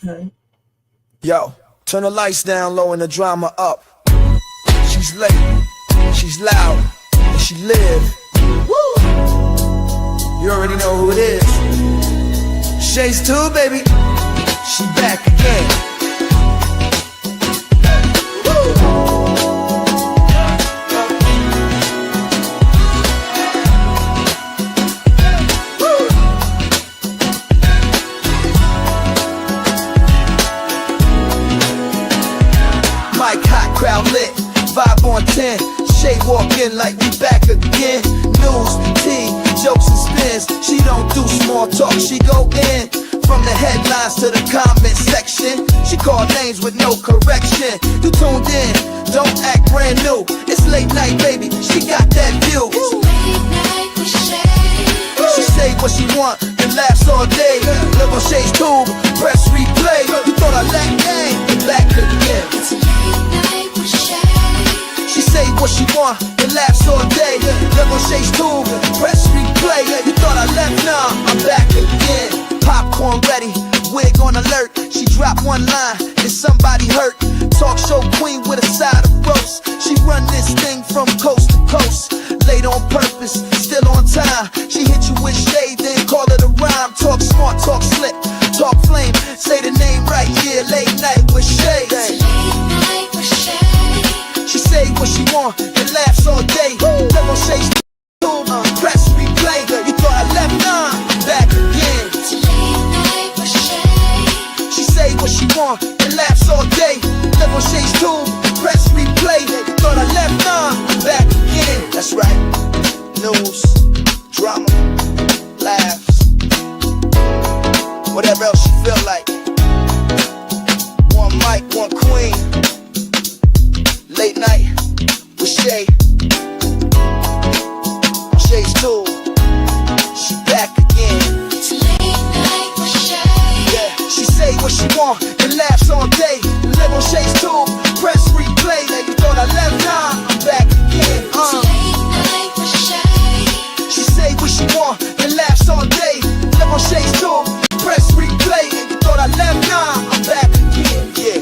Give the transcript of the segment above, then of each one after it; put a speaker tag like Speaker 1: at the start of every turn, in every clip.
Speaker 1: Okay.
Speaker 2: Yo, turn the lights down low and the drama up. She's late, she's loud, and she live. Woo! You already know who it is. Shades 2, baby. She back again. Mic hot, crowd lit, vibe on 10. Shay walk in like we back again. News, tea, jokes and spins. She don't do small talk, she go in. From the headlines to the comment section, she call names with no correction. You tuned in, don't act brand new. It's late night, baby, she got that view.
Speaker 3: It's late night with Shay.
Speaker 2: She say what she want and laughs all day. Live on Shay's tube, press replay. You thought I let gang, back again.
Speaker 3: It's late night with Shay.
Speaker 2: She say what she want and laughs all day. Live on Shay's tube, press replay. You thought I left, nah, I'm back again. Popcorn ready, wig on alert. She dropped one line and somebody hurt. Talk show queen with a side of roast. She run this thing from coast to coast. Late on purpose, still on time. She hit you with shade, then call it a rhyme. Talk smart, talk slick, talk flame. Say the name right, yeah, late night with Shay.
Speaker 3: It's late night with Shay.
Speaker 2: She say what she want and laughs all day. Live on Shay's tube, press replay. You thought I left, nah, I'm back again.
Speaker 3: It's late night with Shay.
Speaker 2: She say what she want and laughs all day. Live on Shay's tube, press replay. You thought I left, nah, I'm back again. That's right. News, drama, laughs, whatever else you feel like. One mic, one queen. Late night with Shay. On Shay's tube, she back again.
Speaker 3: It's late night with Shay.
Speaker 2: Yeah, she say what she want and laughs all day. Live on Shay's tube, press replay. You thought I left, nah, I'm back again.
Speaker 3: It's late night with Shay.
Speaker 2: She say what she want and laughs all day. Live on Shay's tube, press replay. You thought I left, nah, I'm back again. Yeah.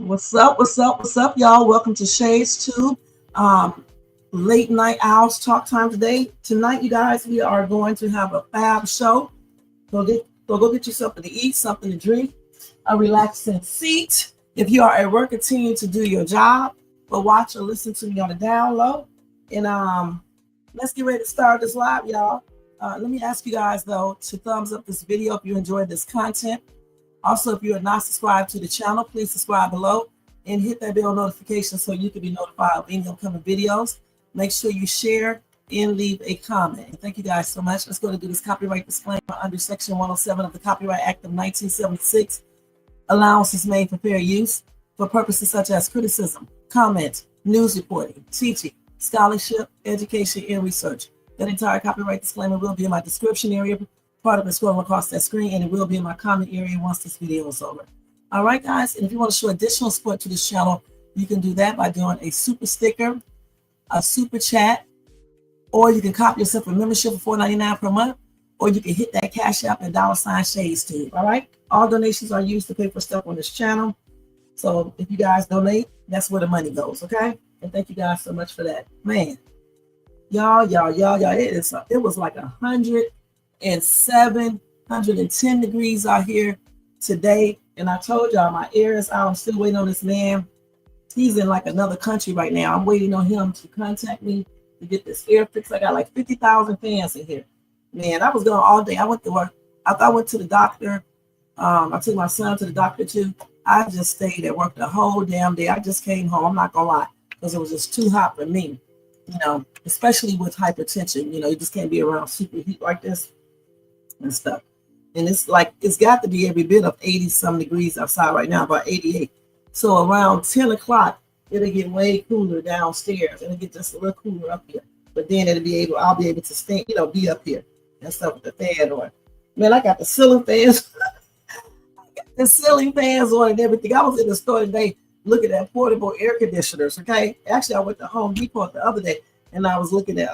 Speaker 1: What's up, y'all? Welcome to Shay's Tube. Late night owls talk time today. Tonight, you guys, we are going to have a fab show. Go get you something to eat, something to drink, a relaxing seat. If you are at work, continue to do your job, but watch or listen to me on the down low. And let's get ready to start this live, y'all. Let me ask you guys, though, to thumbs up this video if you enjoyed this content. Also, if you are not subscribed to the channel, please subscribe below and hit that bell notification so you can be notified of any upcoming videos. Make sure you share and leave a comment. And thank you guys so much. Let's go to do this copyright disclaimer under Section 107 of the Copyright Act of 1976. Allowance is made for fair use for purposes such as criticism, comment, news reporting, teaching, scholarship, education, and research. That entire copyright disclaimer will be in my description area, part of it scrolling across that screen, and it will be in my comment area once this video is over. All right, guys, and if you want to show additional support to this channel, you can do that by doing a super sticker, a super chat, or you can copy yourself a membership for $4.99 per month, or you can hit that Cash App and $ Shades Tube. All right, all donations are used to pay for stuff on this channel. So if you guys donate, that's where the money goes. Okay, and thank you guys so much for that, man. Y'all, it was like 107, 110 degrees out here today. And I told y'all my air is out. I'm still waiting on this man. He's in like another country right now. I'm waiting on him to contact me to get this air fixed. I got like 50,000 fans in here. Man, I was gone all day. I went to work. I went to the doctor. I took my son to the doctor too. I just stayed at work the whole damn day. I just came home. I'm not gonna lie, because it was just too hot for me. You know, especially with hypertension. You know, you just can't be around super heat like this and stuff. And it's like, it's got to be every bit of 80 some degrees outside right now, about 88. So around 10 o'clock, it'll get way cooler downstairs and it'll get just a little cooler up here. But then I'll be able to stay, be up here. and stuff with the fan on. Man, I got the ceiling fans, the ceiling fans on and everything. I was in the store today looking at portable air conditioners. Okay, actually, I went to Home Depot the other day and I was looking at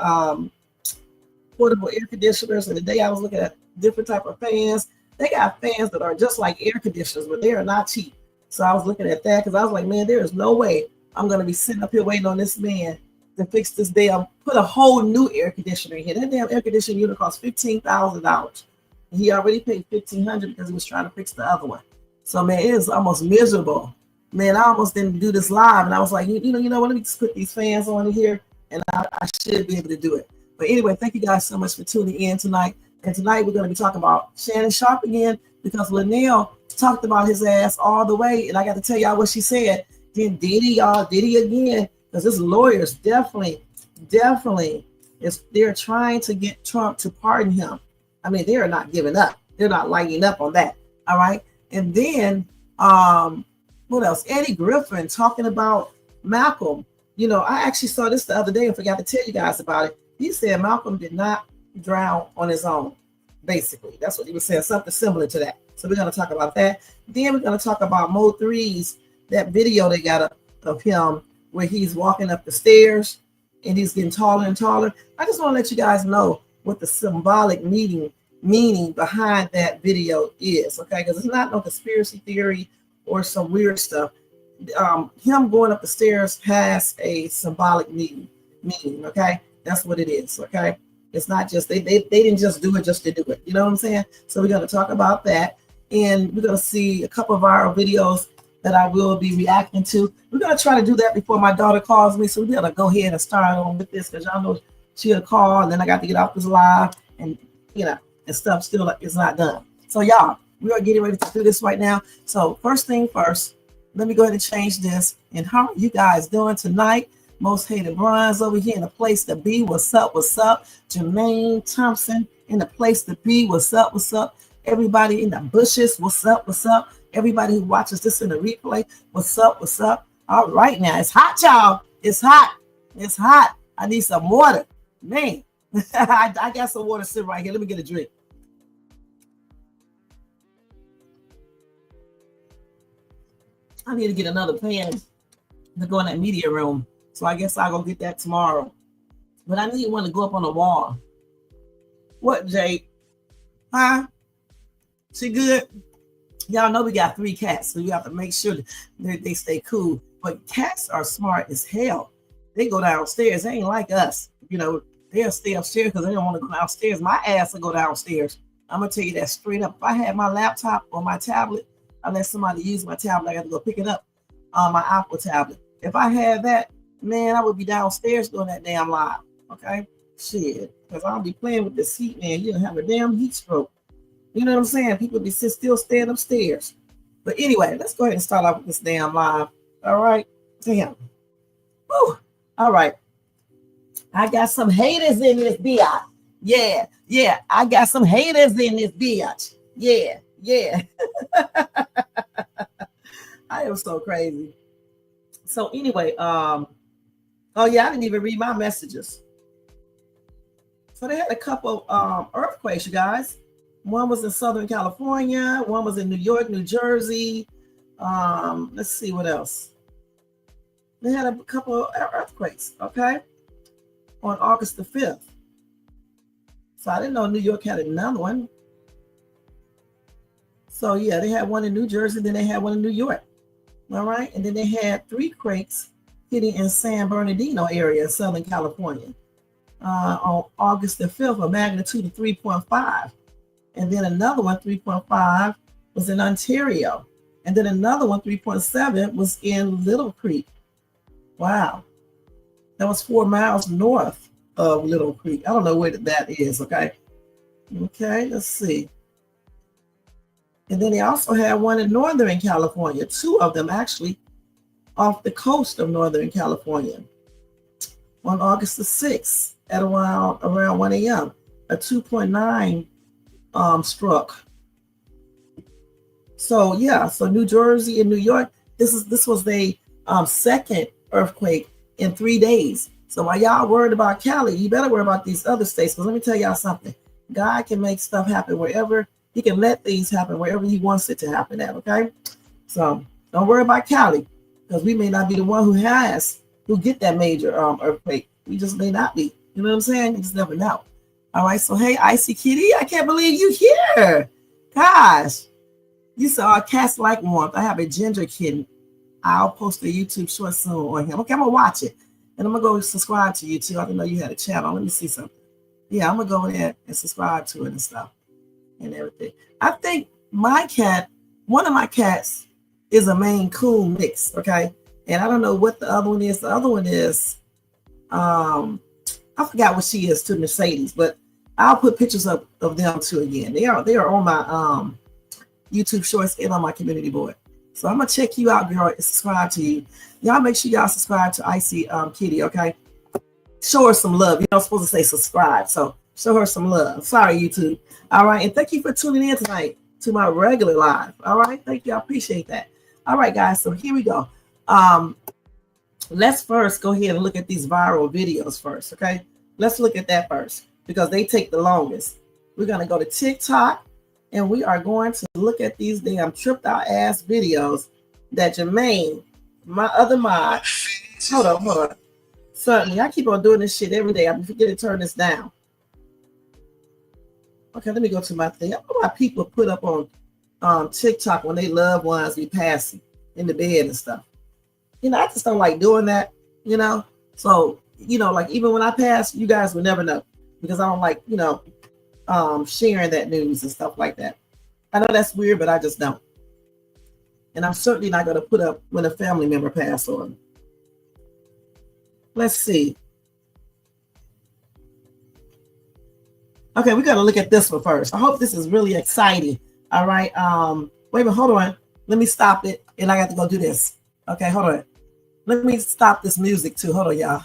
Speaker 1: portable air conditioners. And today I was looking at different type of fans. They got fans that are just like air conditioners, but they are not cheap. So I was looking at that because I was like, man, there is no way I'm going to be sitting up here waiting on this man to fix this damn, put a whole new air conditioner in here. That damn air conditioning unit cost $15,000. He already paid $1,500 because he was trying to fix the other one. So man, it is almost miserable. Man, I almost didn't do this live, and I was like, you know what? Let me just put these fans on in here, and I should be able to do it. But anyway, thank you guys so much for tuning in tonight. And tonight we're going to be talking about Shannon Sharpe again because Lanell talked about his ass all the way, and I got to tell y'all what she said. Then Diddy again, because his lawyers definitely, they're trying to get Trump to pardon him. I mean, they are not giving up. They're not lighting up on that. All right. And then what else? Eddie Griffin talking about Malcolm. You know, I actually saw this the other day and forgot to tell you guys about it. He said Malcolm did not drown on his own. Basically, that's what he was saying, something similar to that. So we're going to talk about that. Then we're going to talk about Mo3's, that video they got up of him where he's walking up the stairs and he's getting taller and taller. I just want to let you guys know what the symbolic meaning behind that video is, okay? Because it's not no conspiracy theory or some weird stuff. Him going up the stairs has a symbolic meaning, okay? That's what it is, okay? It's not just, they didn't just do it just to do it. You know what I'm saying? So we're going to talk about that. And we're going to see a couple of viral videos that I will be reacting to. We're going to try to do that before my daughter calls me. So we're going to go ahead and start on with this because y'all know she'll call and then I got to get off this live and, you know, and stuff still is not done. So y'all, we are getting ready to do this right now. So first thing first, let me go ahead and change this. And how are you guys doing tonight? Most hated bronze over here in the place to be. What's up? What's up? Jermaine Thompson in the place to be. What's up? What's up? Everybody in the bushes. What's up? What's up? Everybody who watches this in the replay. What's up? What's up? All right now. It's hot, y'all. It's hot. It's hot. I need some water. Man, I got some water sitting right here. Let me get a drink. I need to get another pan to go in that media room. So I guess I'll go get that tomorrow. But I need one to go up on the wall. What, Jay? Huh? She good? Y'all know we got 3 cats, so you have to make sure that they stay cool. But cats are smart as hell. They go downstairs. They ain't like us. You know, they'll stay upstairs because they don't want to go downstairs. My ass will go downstairs. I'm going to tell you that straight up. If I had my laptop or my tablet, I let somebody use my tablet. I got to go pick it up on my Apple tablet. If I had that, man, I would be downstairs doing that damn live. Okay? Shit. Because I'll be playing with this heat, man. You don't have a damn heat stroke. You know what I'm saying? People be still staying upstairs. But anyway, let's go ahead and start off with this damn live. All right? Damn. Woo. All right. I got some haters in this bitch. Yeah. I got some haters in this bitch. Yeah. I am so crazy. So anyway, oh yeah, I didn't even read my messages. So they had a couple earthquakes, you guys. One was in Southern California, one was in New York, New Jersey. Let's see what else. They had a couple of earthquakes, okay, on August the 5th. So I didn't know New York had another one. So yeah, they had one in New Jersey, then they had one in New York. All right, and then they had 3 quakes hitting in San Bernardino area, Southern California, on August the 5th, a magnitude of 3.5. And then another one, 3.5, was in Ontario. And then another one, 3.7, was in Little Creek. Wow. That was 4 miles north of Little Creek. I don't know where that is, okay? Okay, let's see. And then they also had one in Northern California, 2 of them actually, off the coast of Northern California on August the 6th at around 1 a.m. A 2.9 struck. So yeah, so New Jersey and New York, this was the second earthquake in 3 days. So while y'all worried about Cali, you better worry about these other states, because let me tell y'all something. God can make stuff happen wherever. He can let things happen wherever he wants it to happen at, okay? So don't worry about Cali, because we may not be the one who get that major earthquake. We just may not be. You know what I'm saying? You just never know. All right, so hey, Icy Kitty, I can't believe you here. Gosh, you saw cats like warmth. I have a ginger kitten. I'll post a YouTube short soon on him. Okay, I'm gonna watch it. And I'm gonna go subscribe to you too. I didn't know you had a channel. Let me see something. Yeah, I'm gonna go in there and subscribe to it and stuff and everything. I think one of my cats is a Maine Coon mix, okay? And I don't know what the other one is. The other one is I forgot what she is to Mercedes, but I'll put pictures of them too again. They are on my YouTube shorts and on my community board. So I'm gonna check you out, girl, and subscribe to you. Y'all make sure y'all subscribe to Icy Kitty, okay? Show her some love. You're not supposed to say subscribe, so show her some love. Sorry, YouTube. All right, and thank you for tuning in tonight to my regular live. All right, thank you. I appreciate that. All right, guys. So here we go. Let's first go ahead and look at these viral videos first, okay? Let's look at that first because they take the longest. We're gonna go to TikTok and we are going to look at these damn tripped out ass videos that Jermaine, my other mod, hold on. Certainly, I keep on doing this shit every day. I'm forgetting to turn this down. Okay, let me go to my thing. I know why people put up on TikTok when they loved ones be passing in the bed and stuff. You know, I just don't like doing that, you know. So, you know, like even when I pass, you guys will never know because I don't like, you know, sharing that news and stuff like that. I know that's weird, but I just don't. And I'm certainly not going to put up when a family member passed on. Let's see. Okay, we got to look at this one first. I hope this is really exciting. All right. Wait a minute. Hold on. Let me stop it. And I got to go do this. Okay, hold on. Let me stop this music too. Hold on, y'all.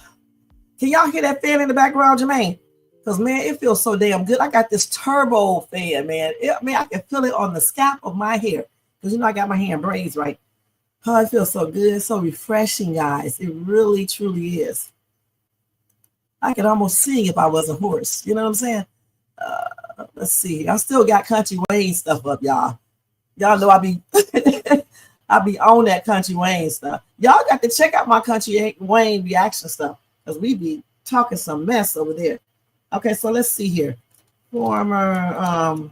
Speaker 1: Can y'all hear that fan in the background, Jermaine? Because, man, it feels so damn good. I got this turbo fan, man. I can feel it on the scalp of my hair. Because, you know, I got my hair in braids, right? Oh, it feels so good. So refreshing, guys. It really, truly is. I could almost sing if I was a horse. You know what I'm saying? Let's see. I still got Country Wayne stuff up, y'all. Y'all know I be on that Country Wayne stuff. Y'all got to check out my Country Wayne reaction stuff because we be talking some mess over there. Okay, so let's see here. Former,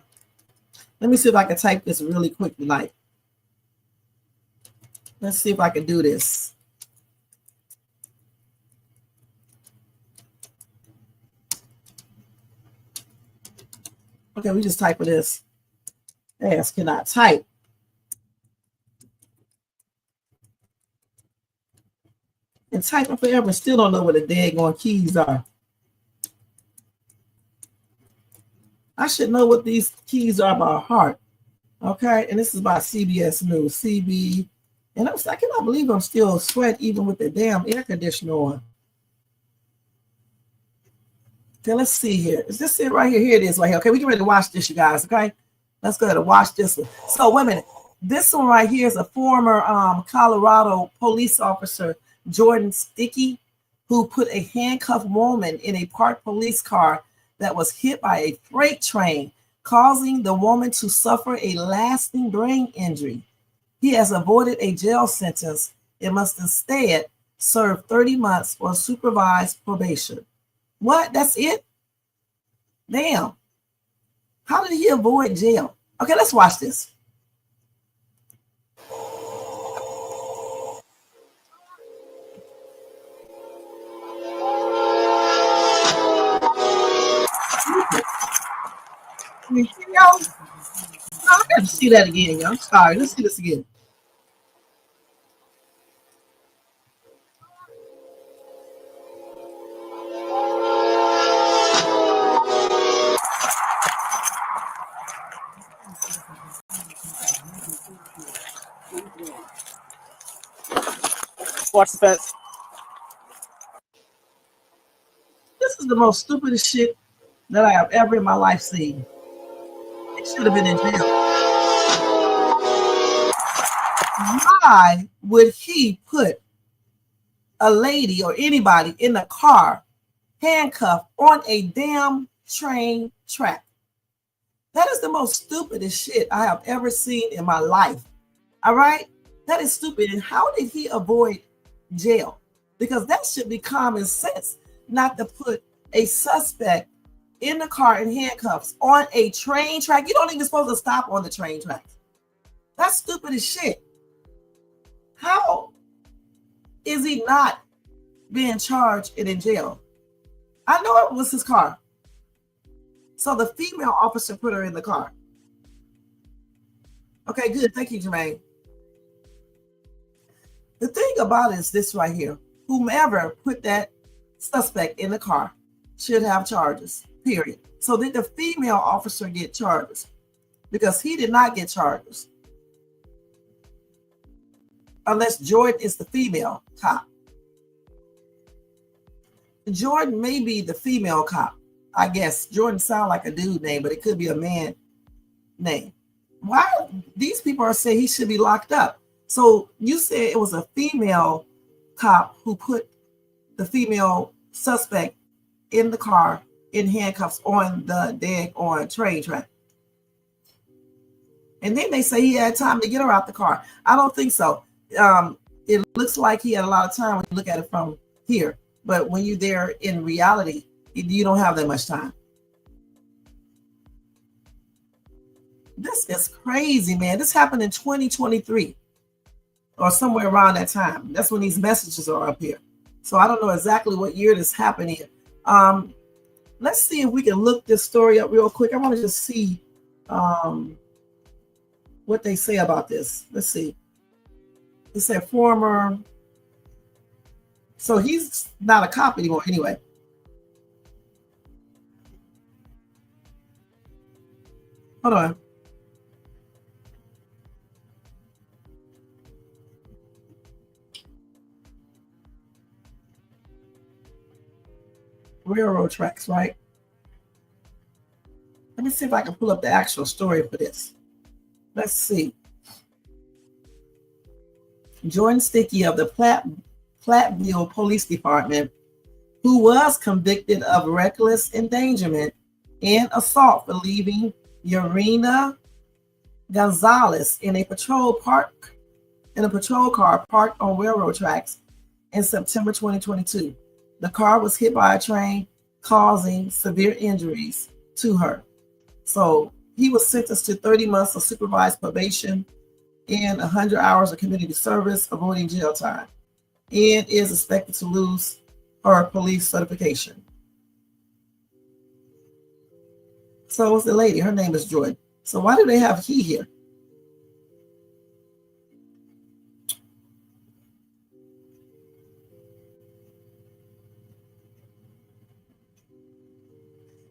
Speaker 1: let me see if I can type this really quick tonight. Let's see if I can do this. Okay, we just type this. Ass cannot type. And typing forever and still don't know what the daggone keys are. I should know what these keys are by heart. Okay, and this is by CBS News, CB. And I cannot believe I'm still sweat even with the damn air conditioner on. Okay, let's see here. Is this it right here? Here it is right here. Okay, we get ready to watch this, you guys. Okay, let's go ahead and watch this one. So, wait a minute. This one right here is a former Colorado police officer, Jordan Stickey, who put a handcuffed woman in a parked police car that was hit by a freight train, causing the woman to suffer a lasting brain injury. He has avoided a jail sentence and must instead serve 30 months for supervised probation. What? That's it? Damn. How did he avoid jail? Okay, let's watch this. Can you hear y'all? No, I got to see that again, y'all. I'm sorry. Let's see this again.
Speaker 4: Watch the fence.
Speaker 1: This is the most stupidest shit that I have ever in my life seen. It should have been in jail. Why would he put a lady or anybody in a car handcuffed on a damn train track? That is the most stupidest shit I have ever seen in my life. All right? That is stupid. And how did he avoid jail? Because that should be common sense, not to put a suspect in the car in handcuffs on a train track. You don't even supposed to stop on the train tracks. That's stupid as shit. How is he not being charged and in jail? I know it was his car. So the female officer put her in the car. Okay, good. Thank you, Jermaine. The thing about it is this right here. Whomever put that suspect in the car should have charges, period. So did the female officer get charges? Because he did not get charges. Unless Jordan is the female cop. Jordan may be the female cop. I guess Jordan sounds like a dude name, but it could be a man name. Why these people are saying he should be locked up? So you said it was a female cop who put the female suspect in the car in handcuffs on the train track. And then they say he had time to get her out the car. I don't think so. It looks like he had a lot of time when you look at it from here. But when you're there in reality, you don't have that much time. This is crazy, man. This happened in 2023 or somewhere around that time. That's when these messages are up here. So I don't know exactly what year this happened in. Let's see if we can look this story up real quick. I want to just see what they say about this. Let's see. It said former. So he's not a cop anymore anyway. Hold on. Railroad tracks, right? Let me see if I can pull up the actual story for this. Let's see. Jordan Stickey of the Platteville Police Department, who was convicted of reckless endangerment and assault for leaving Urena Gonzalez in a patrol car parked on railroad tracks in September 2022. The car was hit by a train, causing severe injuries to her. So he was sentenced to 30 months of supervised probation and 100 hours of community service, avoiding jail time, and is expected to lose her police certification. So it's the lady. Her name is Jordan. So why do they have he here?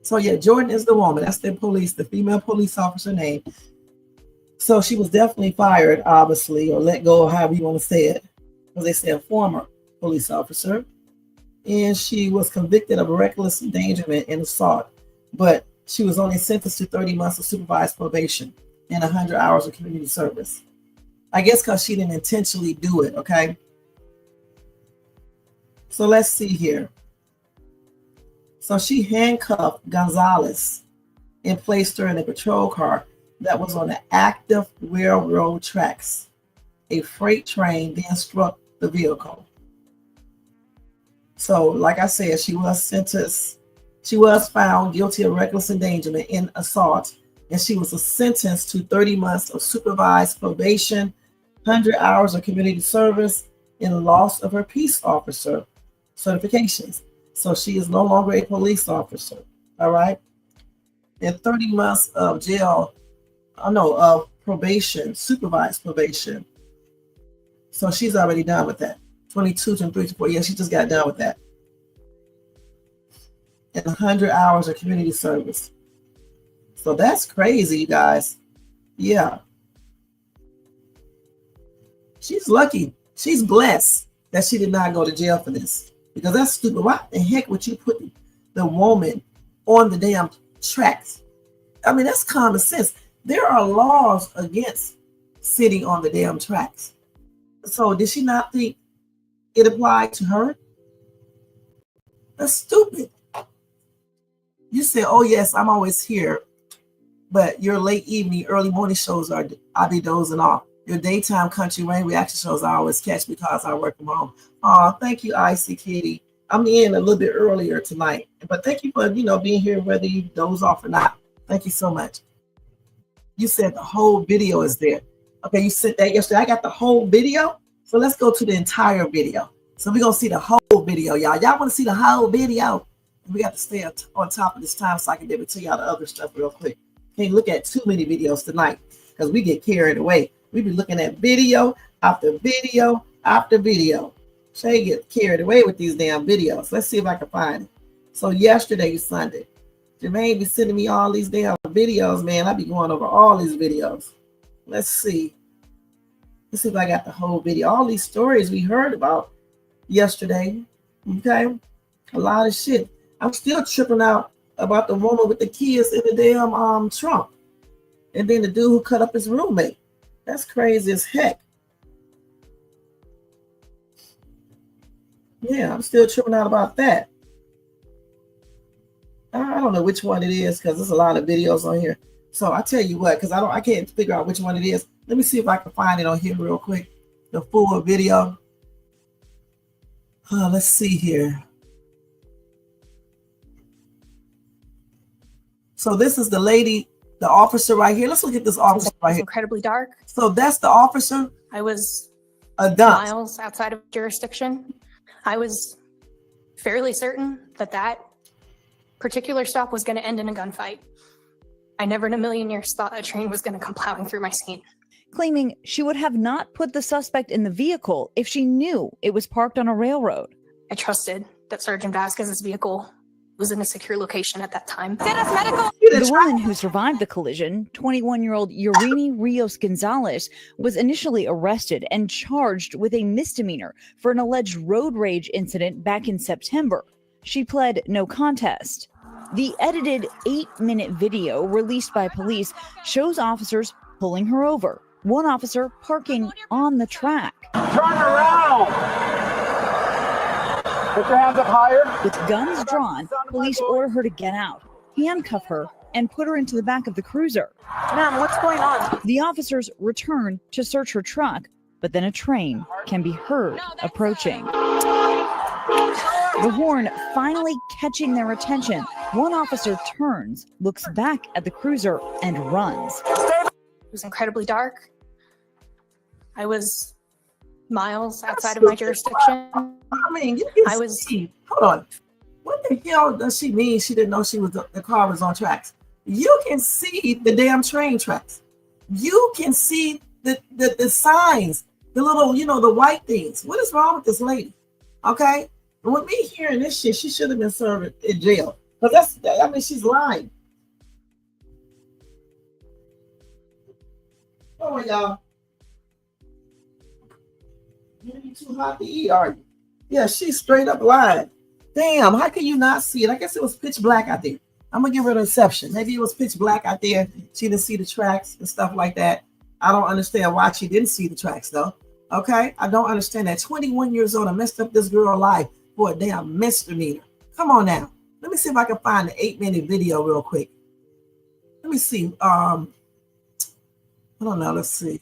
Speaker 1: So yeah, Jordan is the woman. That's the police, the female police officer name. So she was definitely fired, obviously, or let go, or however you want to say it. Because they said former police officer. And she was convicted of reckless endangerment and assault. But she was only sentenced to 30 months of supervised probation and 100 hours of community service. I guess because she didn't intentionally do it, okay? So let's see here. So she handcuffed Gonzalez and placed her in a patrol car that was on the active railroad tracks. A freight train then struck the vehicle. So, like I said, she was sentenced. She was found guilty of reckless endangerment and assault, and she was sentenced to 30 months of supervised probation, 100 hours of community service, and loss of her peace officer certifications. So she is no longer a police officer, all right? And 30 months of jail, of probation, supervised probation. So she's already done with that. 22, 23, 24 years, she just got done with that. And 100 hours of community service. So that's crazy, you guys. Yeah. She's lucky. She's blessed that she did not go to jail for this. Because that's stupid. Why the heck would you put the woman on the damn tracks? I mean, that's common sense. There are laws against sitting on the damn tracks. So did she not think it applied to her? That's stupid. You said, oh yes, I'm always here But your late evening, early morning shows I be dozing off. Your daytime country rain reaction shows I always catch because I work from home. Oh, thank you, Icy Kitty. I'm in a little bit earlier tonight, but thank you for being here, whether you doze off or not. Thank you so much. You said the whole video is there. Okay, you said that yesterday. I got the whole video, so let's go to the entire video. So we're gonna see the whole video, y'all. Y'all want to see the whole video? We got to stay on top of this time so I can be able to tell y'all the other stuff real quick. Can't look at too many videos tonight because we get carried away. We be looking at video after video after video. Shay get carried away with these damn videos. Let's see if I can find it. So yesterday, Sunday, Jermaine be sending me all these damn videos, man. I be going over all these videos. Let's see. Let's see if I got the whole video. All these stories we heard about yesterday. Okay. A lot of shit. I'm still tripping out about the woman with the kids in the damn trunk. And then the dude who cut up his roommate. That's crazy as heck. Yeah, I'm still tripping out about that. I don't know which one it is because there's a lot of videos on here. So I tell you what, because I can't figure out which one it is. Let me see if I can find it on here real quick. The full video. Let's see here. So this is the lady, the officer right here. Let's look at this officer right here.
Speaker 4: Incredibly dark.
Speaker 1: So that's the officer.
Speaker 4: I was
Speaker 1: A dunce.
Speaker 4: miles outside of jurisdiction. I was fairly certain that that particular stop was going to end in a gunfight. I never in a million years thought a train was going to come plowing through my scene.
Speaker 5: Claiming she would have not put the suspect in the vehicle if she knew it was parked on a railroad.
Speaker 4: I trusted that Sergeant Vasquez's vehicle was in a secure location at that time. Dennis Medical!
Speaker 5: The woman who survived the collision, 21-year-old Yurini Rios Gonzalez, was initially arrested and charged with a misdemeanor for an alleged road rage incident back in September. She pled no contest. The edited 8-minute video released by police shows officers pulling her over, one officer parking on the track.
Speaker 6: Turn around! Put your hands up higher.
Speaker 5: With guns drawn, police order her to get out, handcuff her, and put her into the back of the cruiser.
Speaker 4: Ma'am, what's going on?
Speaker 5: The officers return to search her truck, but then a train can be heard approaching. The horn finally catching their attention. One officer turns, looks back at the cruiser, and runs.
Speaker 4: It was incredibly dark. I was miles outside of my jurisdiction.
Speaker 1: I mean, you can
Speaker 4: I was-
Speaker 1: see. Hold on. What the hell does she mean? She didn't know the car was on tracks. You can see the damn train tracks. You can see the signs, the little, the white things. What is wrong with this lady? Okay, and with me hearing this shit, she should have been served in jail because she's lying. Oh, y'all. You too hot to eat, are you? Yeah, she's straight up lying. Damn, how can you not see it? I guess it was pitch black out there. I'm gonna give her an exception. Maybe it was pitch black out there. She didn't see the tracks and stuff like that. I don't understand why she didn't see the tracks though. Okay, I don't understand that. 21 years old, I messed up this girl's life for a damn misdemeanor. Come on now. Let me see if I can find the 8-minute video real quick. Let me see. I don't know. Let's see.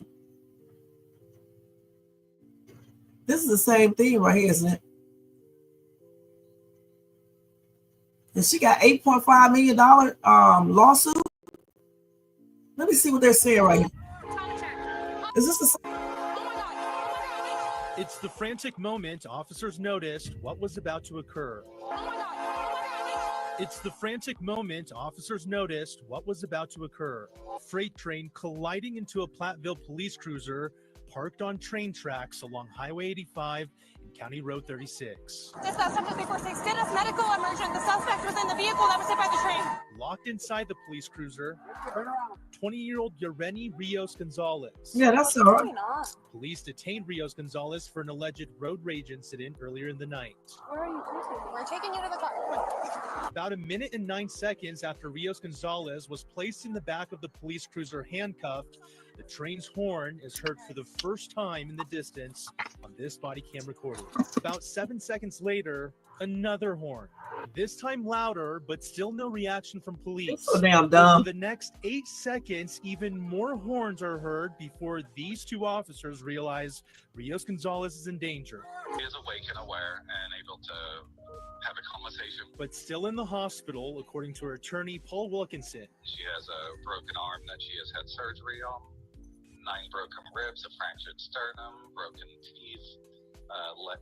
Speaker 1: This is the same thing right here, isn't it? And she got $8.5 million lawsuit. Let me see what they're saying right here. Is this the same?
Speaker 7: It's the frantic moment officers noticed what was about to occur. It's the frantic moment officers noticed what was about to occur. Freight train colliding into a Platteville police cruiser parked on train tracks along Highway 85 and County Road 36.
Speaker 8: Dispatch 346, Dennis Medical emergent. The suspect was in the vehicle that was hit by the train.
Speaker 7: Locked inside the police cruiser, 20-year-old Yurini Rios Gonzalez.
Speaker 1: Yeah, that's all right.
Speaker 7: Police detained Rios Gonzalez for an alleged road rage incident earlier in the night.
Speaker 8: Where are you taking? We're taking you to the car.
Speaker 7: About 1 minute and 9 seconds after Rios Gonzalez was placed in the back of the police cruiser handcuffed, the train's horn is heard for the first time in the distance on this body cam recording. About 7 seconds later, another horn. This time louder, but still no reaction from police.
Speaker 1: So damn
Speaker 7: Over
Speaker 1: dumb.
Speaker 7: the next 8 seconds, even more horns are heard before these two officers realize Rios Gonzalez is in danger.
Speaker 9: He is awake and aware and able to have a conversation.
Speaker 7: But still in the hospital, according to her attorney, Paul Wilkinson.
Speaker 9: She has a broken arm that she has had surgery on, 9 broken ribs, a fractured sternum, broken teeth,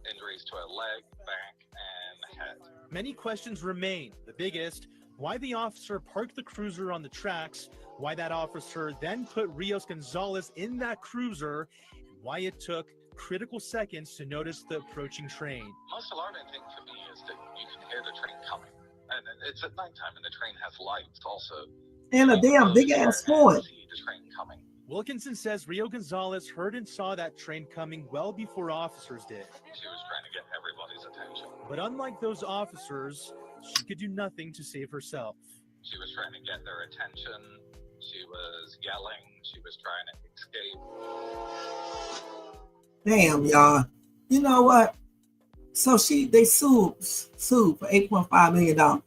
Speaker 9: injuries to her leg, back, and head.
Speaker 7: Many questions remain. The biggest, why the officer parked the cruiser on the tracks, why that officer then put Rios Gonzalez in that cruiser, and why it took critical seconds to notice the approaching train.
Speaker 9: Most alarming thing for me is that you can hear the train coming. And it's at nighttime and the train has lights also.
Speaker 1: And a damn big ass horn.
Speaker 9: See the train coming.
Speaker 7: Wilkinson says Rio Gonzalez heard and saw that train coming well before officers did.
Speaker 9: She was trying to get everybody's attention.
Speaker 7: But unlike those officers, she could do nothing to save herself.
Speaker 9: She was trying to get their attention. She was yelling. She was trying to escape.
Speaker 1: Damn, y'all. You know what? So they sued for $8.5 million.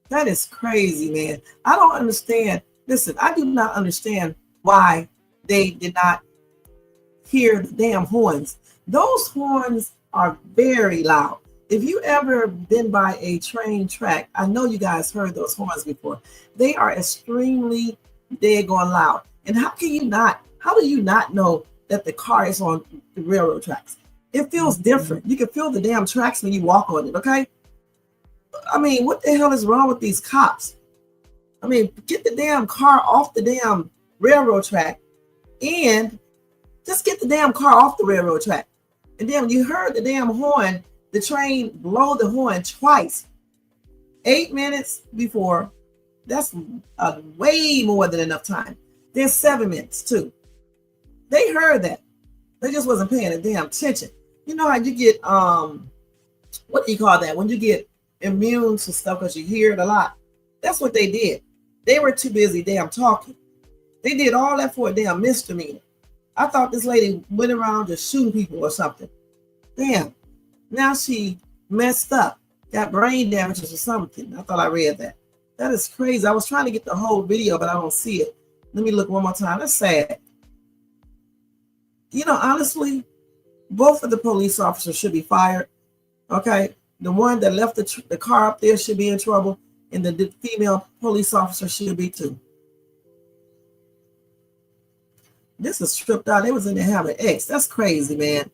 Speaker 1: That is crazy, man. I don't understand. Listen, I do not understand why they did not hear the damn horns. Those horns are very loud. If you ever been by a train track, I know you guys heard those horns before. They are extremely daggone loud. And how do you not know that the car is on the railroad tracks? It feels different. You can feel the damn tracks when you walk on it, okay? I mean, what the hell is wrong with these cops? I mean, get the damn car off the damn railroad track and just get the damn car off the railroad track. And then when you heard the damn horn, the train blow the horn twice. 8 minutes before, that's way more than enough time. Then 7 minutes too. They heard that. They just wasn't paying a damn attention. You know how you get, what do you call that? When you get immune to stuff because you hear it a lot. That's what they did. They were too busy damn talking. They did all that for a damn misdemeanor. I thought this lady went around just shooting people or something. Damn. Now she messed up. Got brain damages or something. I thought I read that. That is crazy. I was trying to get the whole video, but I don't see it. Let me look one more time. That's sad. You know, honestly, both of the police officers should be fired. Okay? The one that left the car up there should be in trouble, and the female police officer should be too. This is stripped out. They was in there having X. That's crazy, man.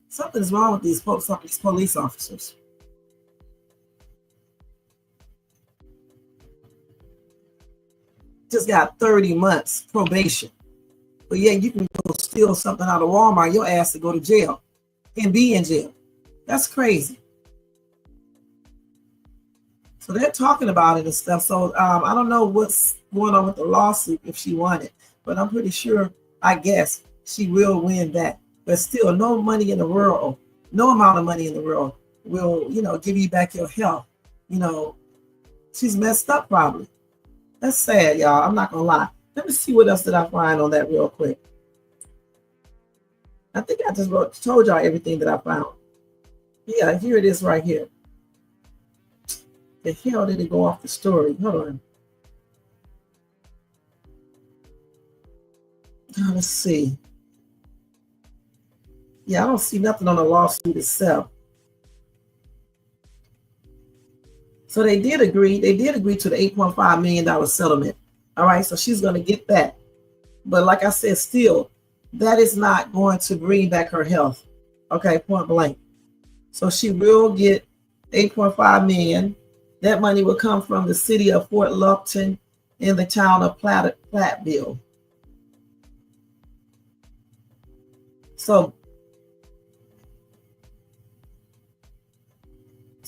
Speaker 1: Something's wrong with these folks, these police officers. Just got 30 months probation. But yeah, you can go steal something out of Walmart, your ass to go to jail and be in jail. That's crazy. So they're talking about it and stuff. So I don't know what's going on with the lawsuit if she won it, but I'm pretty sure, I guess, she will win that. But still, no money in the world, no amount of money in the world will, give you back your health. She's messed up probably. That's sad, y'all. I'm not gonna lie. Let me see what else did I find on that real quick. I think I just told y'all everything that I found. Yeah, here it is right here. The hell did it go off the story? Hold on. Let's see. Yeah, I don't see nothing on the lawsuit itself. So they did agree. They did agree to the $8.5 million settlement. All right, so she's going to get that. But like I said, still, that is not going to bring back her health. Okay, point blank. So she will get $8.5 million. That money will come from the city of Fort Lupton in the town of Platteville. So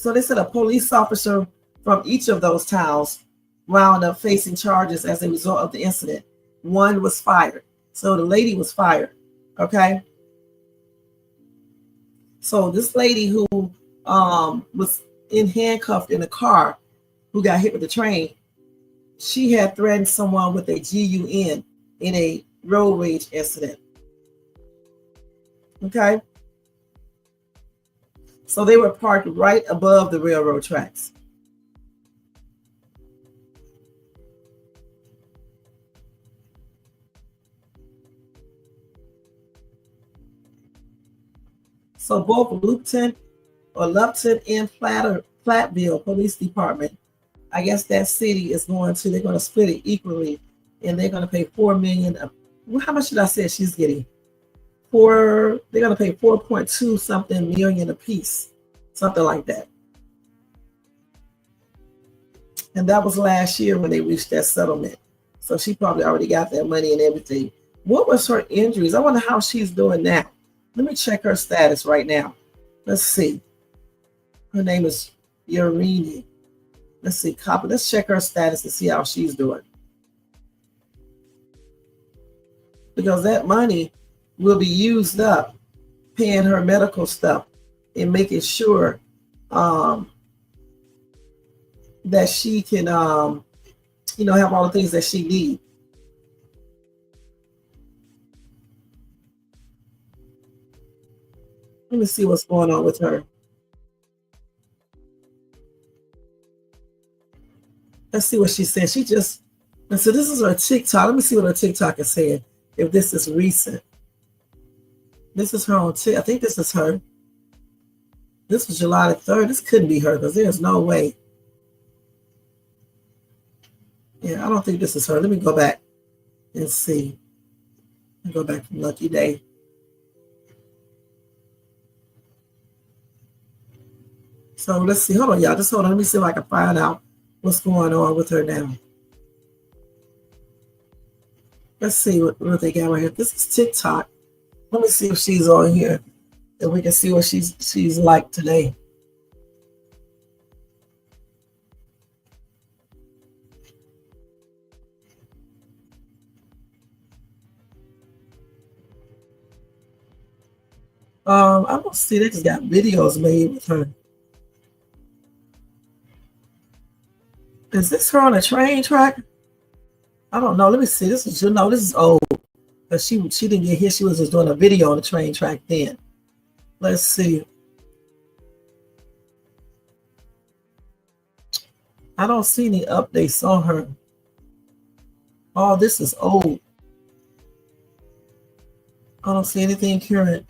Speaker 1: they said a police officer from each of those towns wound up facing charges as a result of the incident. One was fired. So the lady was fired. Okay. So this lady who was handcuffed in a car, who got hit with the train, she had threatened someone with a gun in a road rage incident. Okay. So they were parked right above the railroad tracks. So both Lupton and Platteville Police Department, I guess that city is they're going to split it equally, and they're going to pay $4 million. How much did I say she's getting? They're going to pay 4.2 something million a piece, something like that. And that was last year when they reached that settlement. So she probably already got that money and everything. What was her injuries? I wonder how she's doing now. Let me check her status right now. Let's see. Her name is Urini. Let's see, copy. Let's check her status and see how she's doing. Because that money will be used up paying her medical stuff and making sure that she can, have all the things that she needs. Let me see what's going on with her. Let's see what she said. So this is her TikTok. Let me see what her TikTok is saying. If this is recent. This is her on TikTok. I think this is her. This was July the 3rd. This couldn't be her because there's no way. Yeah, I don't think this is her. Let me go back and see. Let me go back from Lucky Day. So let's see. Hold on, y'all. Just hold on. Let me see if I can find out what's going on with her now. Let's see what they got right here. This is TikTok. Let me see if she's on here, and we can see what she's like today. I don't see. They just got videos made with her. Is this her on a train track? I don't know. Let me see. This is old. Because she didn't get here. She was just doing a video on the train track then. Let's see. I don't see any updates on her. Oh, this is old. I don't see anything current.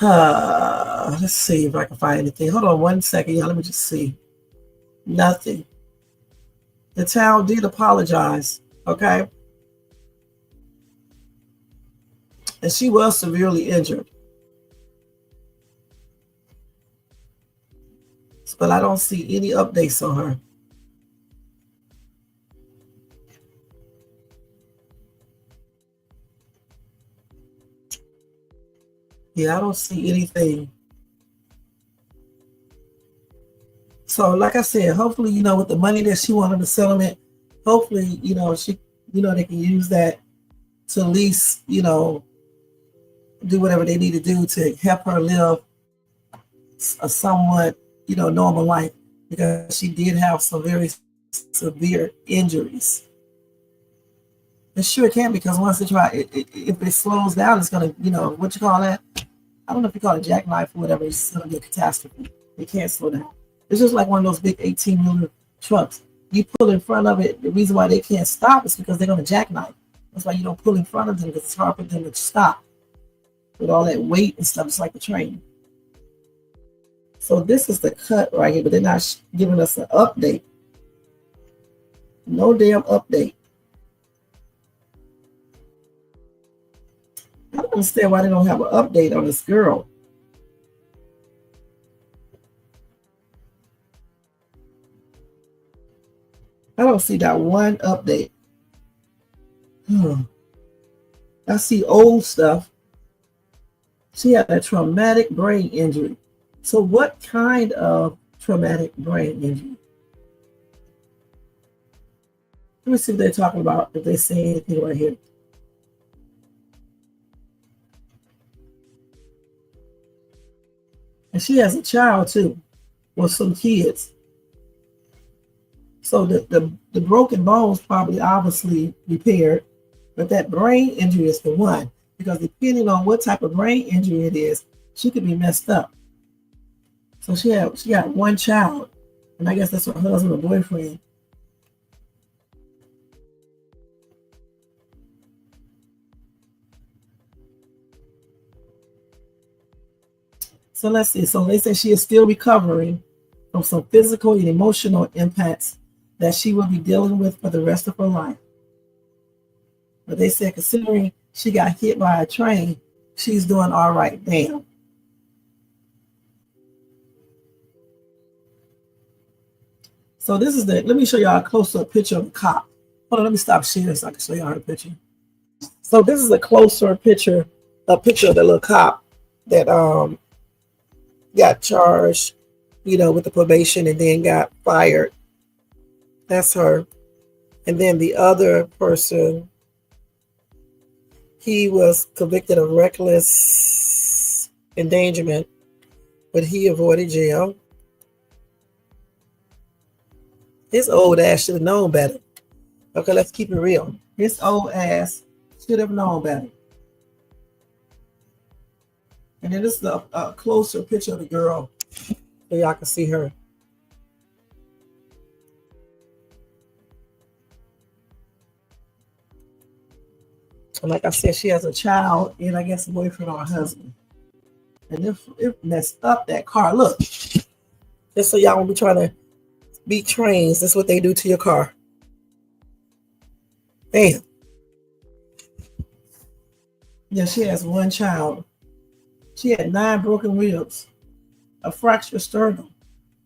Speaker 1: Let's see if I can find anything. Hold on one second, y'all. Let me just see. Nothing. The town did apologize, okay? And she was severely injured. But I don't see any updates on her. Yeah, I don't see anything. So like I said, hopefully, with the money that she wanted the settlement, hopefully, they can use that to at least, do whatever they need to do to help her live a somewhat, normal life, because she did have some very severe injuries. It sure can, because once it if it slows down, it's going to, what you call that? I don't know if you call it jackknife or whatever. It's going to be a catastrophe. It can't slow down. It's just like one of those big 18-wheeler trucks. You pull in front of it. The reason why they can't stop is because they're going to jackknife. That's why you don't pull in front of them, because it's hard for them to stop with all that weight and stuff. It's like the train. So this is the cut right here, but they're not giving us an update. No damn update. I don't understand why they don't have an update on this girl. I don't see that one update. I see old stuff. She had a traumatic brain injury. So what kind of traumatic brain injury? Let me see if they're talking about, if they say anything right here. And she has a child too, with some kids. So the broken bones probably obviously repaired, but that brain injury is the one, because depending on what type of brain injury it is, She could be messed up. So she got one child, and I guess that's her husband or boyfriend. So let's see. So they say she is still recovering from some physical and emotional impacts that she will be dealing with for the rest of her life. But they said considering she got hit by a train, she's doing all right. Damn. So this is let me show y'all a close-up picture of the cop. Hold on, let me stop sharing so I can show y'all the picture. So this is a closer picture, of the little cop that got charged, with the probation and then got fired. That's her. And then the other person, he was convicted of reckless endangerment, but he avoided jail. His old ass should have known better. Okay, let's keep it real. His old ass should have known better. And then this is a closer picture of the girl so y'all can see her. And like I said, she has a child and I guess a boyfriend or a husband. And it messed up that car. Look, just so y'all won't be trying to beat trains. That's what they do to your car. Bam. Yeah, she has one child. She had 9 broken ribs, a fractured sternum.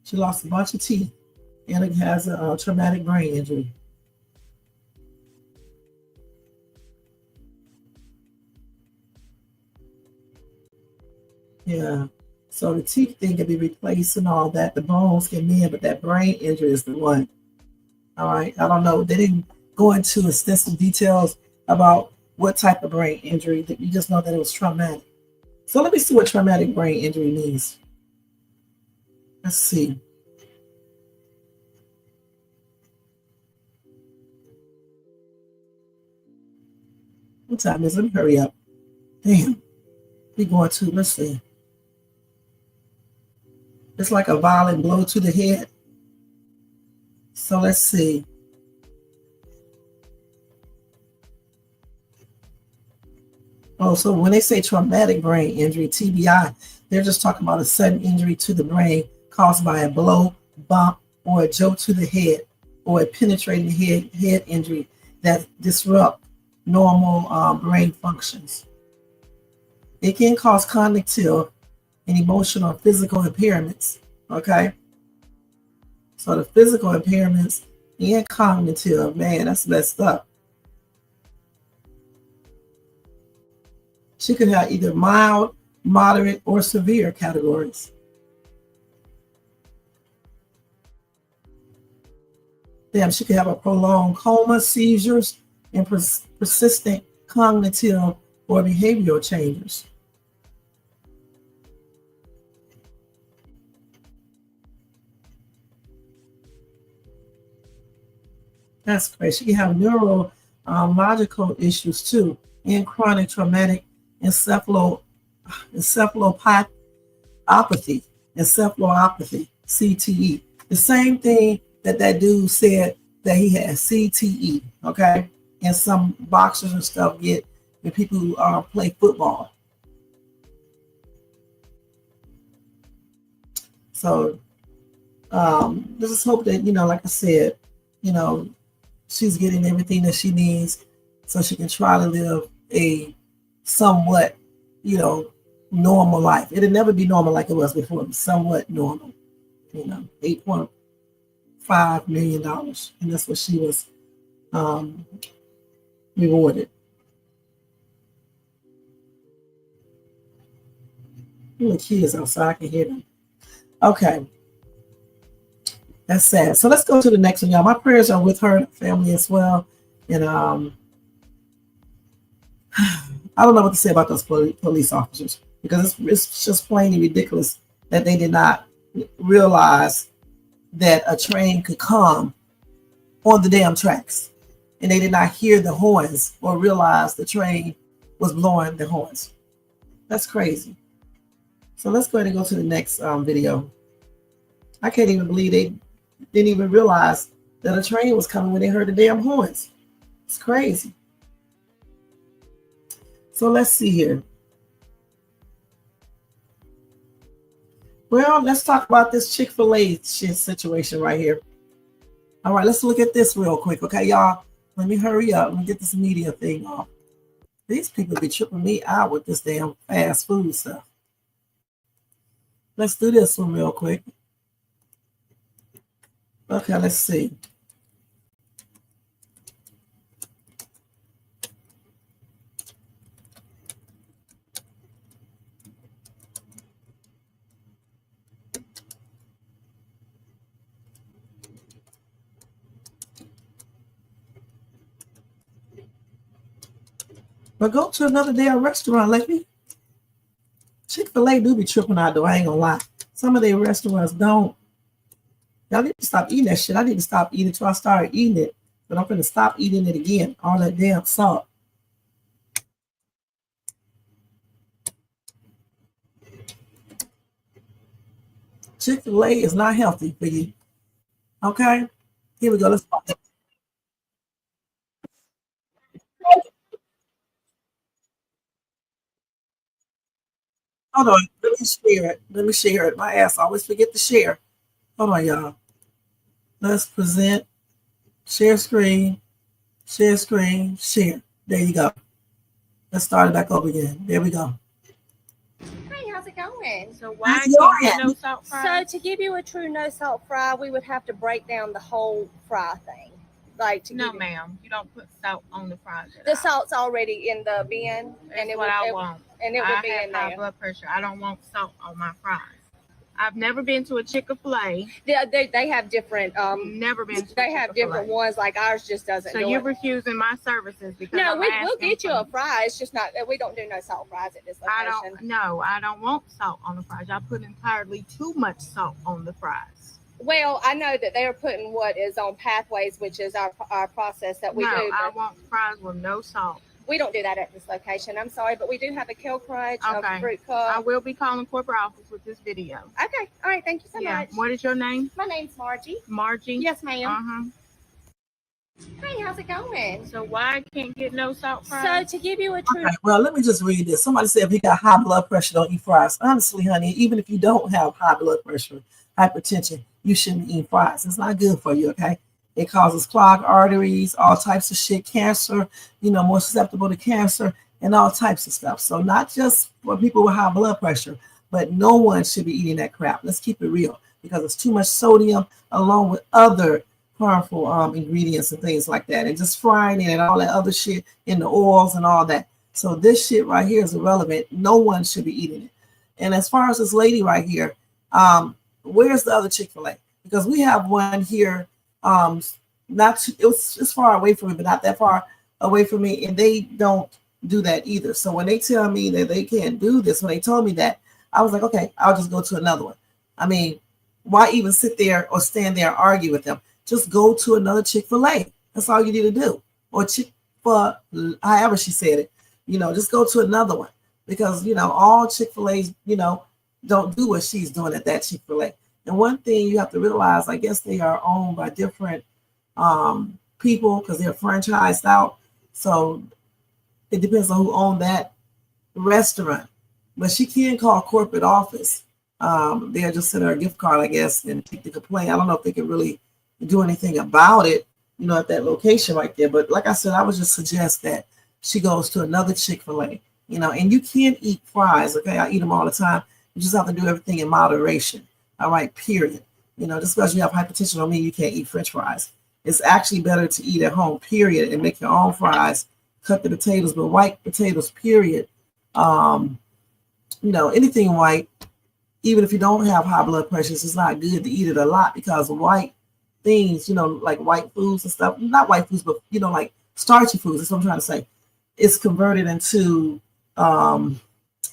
Speaker 1: She lost a bunch of teeth, and it has a traumatic brain injury. Yeah. So the teeth thing can be replaced and all that. The bones can mend, but that brain injury is the one. All right. I don't know. They didn't go into extensive details about what type of brain injury. You just know that it was traumatic. So let me see what traumatic brain injury means. Let's see. What time is it? Let me hurry up. Damn. We going to, let's see. It's like a violent blow to the head. So let's see. Oh, so when they say traumatic brain injury, TBI, they're just talking about a sudden injury to the brain caused by a blow, bump, or a jolt to the head, or a penetrating head injury that disrupt normal brain functions. It can cause cognitive and emotional physical impairments. Okay. So the physical impairments and cognitive, man, that's messed up. She could have either mild, moderate, or severe categories. Damn, she could have a prolonged coma, seizures, and persistent cognitive or behavioral changes. That's crazy. She can have neurological issues too, and chronic traumatic encephalopathy, CTE. The same thing that dude said that he had, CTE, okay? And some boxers and stuff get when people who play football. So let's just hope that, like I said, she's getting everything that she needs so she can try to live a somewhat, normal life. It'll never be normal like it was before, but somewhat normal. $8.5 million. And that's what she was rewarded. The kids outside, I can hear them. Okay. That's sad. So let's go to the next one, y'all. My prayers are with her and her family as well. And I don't know what to say about those police officers, because it's just plainly ridiculous that they did not realize that a train could come on the damn tracks, and they did not hear the horns or realize the train was blowing the horns. That's crazy. So let's go ahead and go to the next video. I can't even believe they didn't even realize that a train was coming when they heard the damn horns. It's crazy. So let's see here. Well, let's talk about this Chick-fil-A shit situation right here. All right, let's look at this real quick, okay, y'all? Let me hurry up. Let me get this media thing off. These people be tripping me out with this damn fast food stuff. Let's do this one real quick. Okay, let's see. But go to another damn restaurant, lady. Chick-fil-A do be tripping out though, I ain't gonna lie. Some of their restaurants don't. Y'all need to stop eating that shit. I need to stop eating until I start eating it. But I'm gonna stop eating it again. All that damn salt. Chick-fil-A is not healthy for you. Okay? Here we go. Let's talk. Hold on. Let me share it. Let me share it. My ass always forget to share. Hold on, y'all. Let's present. Share screen. Share screen. Share. There you go. Let's start it back over again. There we go.
Speaker 10: Hey, how's it going?
Speaker 8: So why
Speaker 1: How's
Speaker 8: can't
Speaker 1: yours?
Speaker 8: get no salt fry?
Speaker 10: So to give you a true no salt fry, we would have to break down the whole fry thing. Like to
Speaker 8: No,
Speaker 10: give you,
Speaker 8: ma'am. You don't put salt on the fries. at
Speaker 10: the
Speaker 8: all.
Speaker 10: salt's already in the bin,
Speaker 8: That's
Speaker 10: and it
Speaker 8: what
Speaker 10: would,
Speaker 8: I
Speaker 10: it,
Speaker 8: want.
Speaker 10: and it would
Speaker 8: I
Speaker 10: be
Speaker 8: have
Speaker 10: in
Speaker 8: high
Speaker 10: there.
Speaker 8: blood pressure. I don't want salt on my fries. I've never been to a Chick-fil-A.
Speaker 10: They have different.
Speaker 8: Never been to
Speaker 10: They
Speaker 8: a
Speaker 10: have
Speaker 8: Chick-fil-A.
Speaker 10: different ones. Like ours just doesn't.
Speaker 8: So
Speaker 10: do
Speaker 8: you're
Speaker 10: it.
Speaker 8: refusing my services because
Speaker 10: No,
Speaker 8: I'm
Speaker 10: we'll
Speaker 8: asking
Speaker 10: get you
Speaker 8: for
Speaker 10: a fry. It's just not. We don't do no salt fries at this
Speaker 8: I
Speaker 10: location.
Speaker 8: don't want salt on the fries. I put entirely too much salt on the fries.
Speaker 10: Well, I know that they're putting what is on Pathways, which is our process that we
Speaker 8: No,
Speaker 10: do.
Speaker 8: I
Speaker 10: But
Speaker 8: want fries with no salt.
Speaker 10: we don't do that at this location. I'm sorry, but we do have a Kale Crunch,
Speaker 8: Okay.
Speaker 10: a fruit
Speaker 8: I
Speaker 10: cup.
Speaker 8: will be calling corporate office with this video.
Speaker 10: Okay, all right. Thank you so much.
Speaker 8: What is your name?
Speaker 10: My name's Margie.
Speaker 8: Margie?
Speaker 10: Yes, ma'am.
Speaker 8: Uh-huh.
Speaker 10: Hey, how's it going?
Speaker 8: So why I can't get no salt fries?
Speaker 10: So to give you a true
Speaker 1: Okay, well, let me just read this. Somebody said if you got high blood pressure, don't eat fries. Honestly, honey, even if you don't have high blood pressure, hypertension, you shouldn't eat fries. It's not good for you, okay? It causes clogged arteries, all types of shit, cancer, more susceptible to cancer and all types of stuff. So not just for people with high blood pressure, but no one should be eating that crap. Let's keep it real because it's too much sodium along with other harmful ingredients and things like that, and just frying it and all that other shit in the oils and all that. So this shit right here is irrelevant. No one should be eating it. And as far as this lady right here, where's the other Chick-fil-A? Because we have one here, it's far away from me, but not that far away from me, and they don't do that either. So when they tell me that they can't do this, when they told me that, I was like, okay, I'll just go to another one. I mean, why even sit there or stand there and argue with them? Just go to another Chick-fil-A. That's all you need to do. Or Chick-fil, however she said it. Just go to another one. Because, all Chick-fil-A's, don't do what she's doing at that Chick-fil-A. And one thing you have to realize, I guess they are owned by different people because they're franchised out. So it depends on who owned that restaurant. But she can call corporate office. They'll just send her a gift card, I guess, and take the complaint. I don't know if they can really do anything about it, at that location right there. But like I said, I would just suggest that she goes to another Chick-fil-A, and you can't eat fries. Okay, I eat them all the time. You just have to do everything in moderation. All right, period. Just because you have hypertension don't mean you can't eat French fries. It's actually better to eat at home, period, and make your own fries. Cut the potatoes, but white potatoes, period. Anything white, even if you don't have high blood pressure, it's not good to eat it a lot because white things, like white foods and stuff, not white foods, but, like starchy foods, that's what I'm trying to say, it's converted into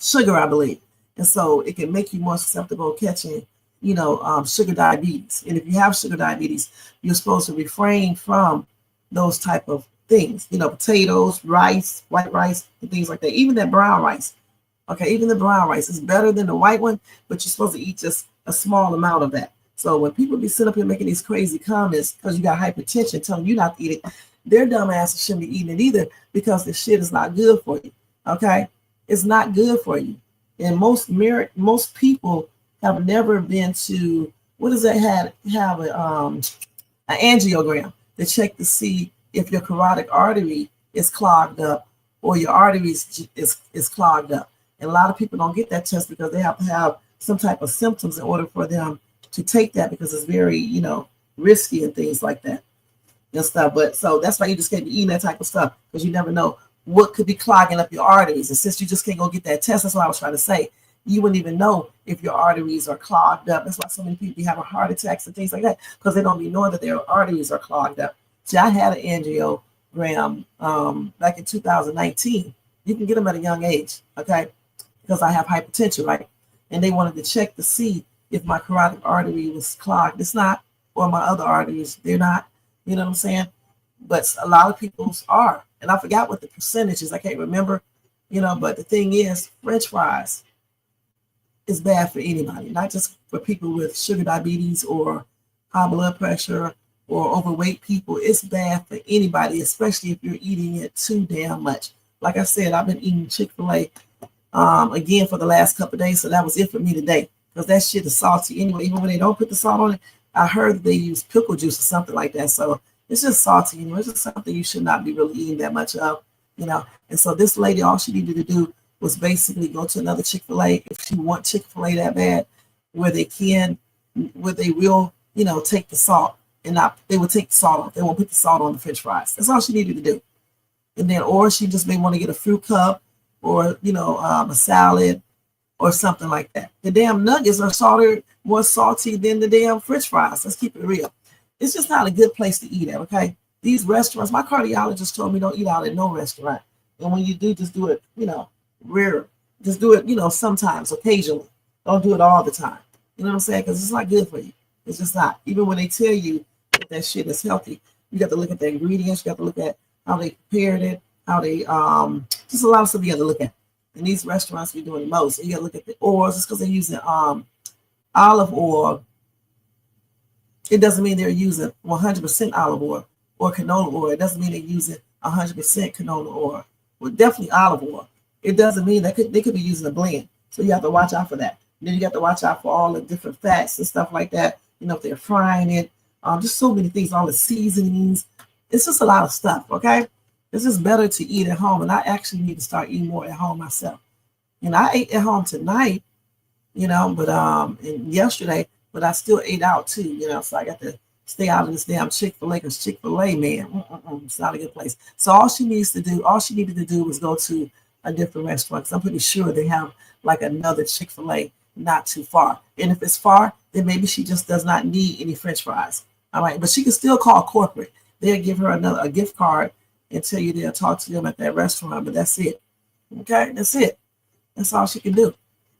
Speaker 1: sugar, I believe. And so it can make you more susceptible to catching, sugar diabetes. And if you have sugar diabetes, you're supposed to refrain from those type of things, potatoes, rice, white rice, and things like that. Even that brown rice, Okay, even the brown rice is better than the white one, but you're supposed to eat just a small amount of that. So when people be sitting up here making these crazy comments because you got hypertension, telling you not to eat it, their dumb asses shouldn't be eating it either because this shit is not good for you. Okay, it's not good for you. And most people have never been to what does that have an angiogram to check to see if your carotid artery is clogged up or your arteries is clogged up. And a lot of people don't get that test because they have to have some type of symptoms in order for them to take that because it's very, risky and things like that and stuff. But so that's why you just can't be eating that type of stuff because you never know what could be clogging up your arteries. And since you just can't go get that test, that's what I was trying to say. You wouldn't even know if your arteries are clogged up. That's why so many people be having heart attacks and things like that because they don't be knowing that their arteries are clogged up. See, I had an angiogram back in 2019. You can get them at a young age, okay? Because I have hypertension, right? And they wanted to check to see if my carotid artery was clogged. It's not, or my other arteries, they're not. You know what I'm saying? But a lot of people's are. And I forgot what the percentage is. I can't remember, but the thing is, French fries is bad for anybody, not just for people with sugar diabetes or high blood pressure or overweight people. It's bad for anybody, especially if you're eating it too damn much. Like I said, I've been eating Chick-fil-A again for the last couple of days, so that was it for me today because that shit is salty anyway. Even when they don't put the salt on it, I heard they use pickle juice or something like that, so it's just salty anyway. It's just something you should not be really eating that much of, And so this lady, all she needed to do was basically go to another Chick-fil-A if she wants Chick-fil-A that bad, where they will, take the salt and they will take the salt off. They won't put the salt on the French fries. That's all she needed to do. And then, or she just may want to get a fruit cup or, a salad or something like that. The damn nuggets are more salty than the damn French fries. Let's keep it real. It's just not a good place to eat at, okay? These restaurants, my cardiologist told me don't eat out at no restaurant. And when you do, just do it, rare. Just do it, sometimes, occasionally. Don't do it all the time. You know what I'm saying? Because it's not good for you. It's just not. Even when they tell you that shit is healthy, you got to look at the ingredients. You got to look at how they prepared it, how they, just a lot of stuff you got to look at. And these restaurants be doing the most. And you got to look at the oils. It's because they're using olive oil. It doesn't mean they're using 100% olive oil or canola oil. It doesn't mean they're using 100% canola oil. Well, definitely olive oil. It doesn't mean they could be using a blend. So you have to watch out for that. And then you got to watch out for all the different fats and stuff like that. If they're frying it, just so many things, all the seasonings. It's just a lot of stuff, okay? It's just better to eat at home. And I actually need to start eating more at home myself. And I ate at home tonight, but and yesterday, but I still ate out too, so I got to stay out of this damn Chick-fil-A because Chick-fil-A, man, it's not a good place. So all she needed to do was go to a different restaurant because I'm pretty sure they have like another Chick-fil-A not too far. And if it's far, then maybe she just does not need any French fries. All right, but she can still call corporate. They'll give her a gift card and tell you they'll talk to them at that restaurant, but that's it. Okay, that's it. That's all she can do.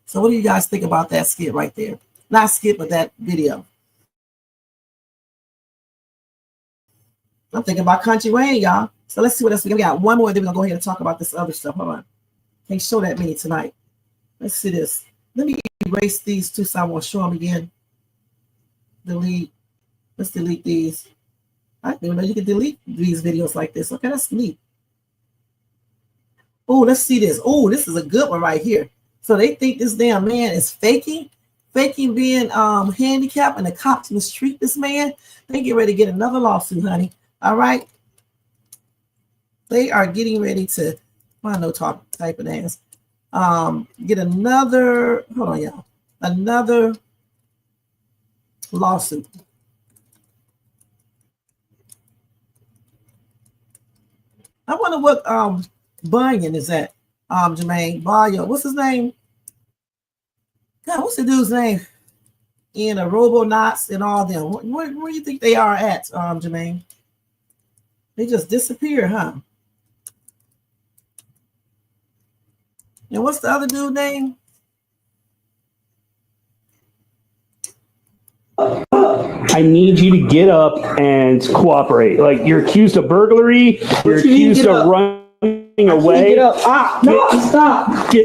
Speaker 1: So what do you guys think about that skit right there? Not skit, but that video. I'm thinking about Country Wayne, y'all. So let's see what else we got. We got one more, then we're going to go ahead and talk about this other stuff. Hold on. Can't show that many tonight. Let's see this. Let me erase these two so I won't show them again. Delete. Let's delete these. I didn't even know you could delete these videos like this. Okay, that's neat. Oh, let's see this. Oh, this is a good one right here. So they think this damn man is faking being handicapped, and the cops mistreat this man. They get ready to get another lawsuit, honey. All right. They are getting ready to, I know type of ass. Get another, hold on, y'all. Another lawsuit. I wonder what Bunyan is at. Jermaine Bayo. What's his name? God, what's the dude's name? In a Robonauts and all them. Where do you think they are at, Jermaine? They just disappeared, huh? And what's the other dude's name?
Speaker 6: I need you to get up and cooperate. Like, you're accused of burglary. You're accused of running. away.
Speaker 1: Get up. No, stop.
Speaker 6: Get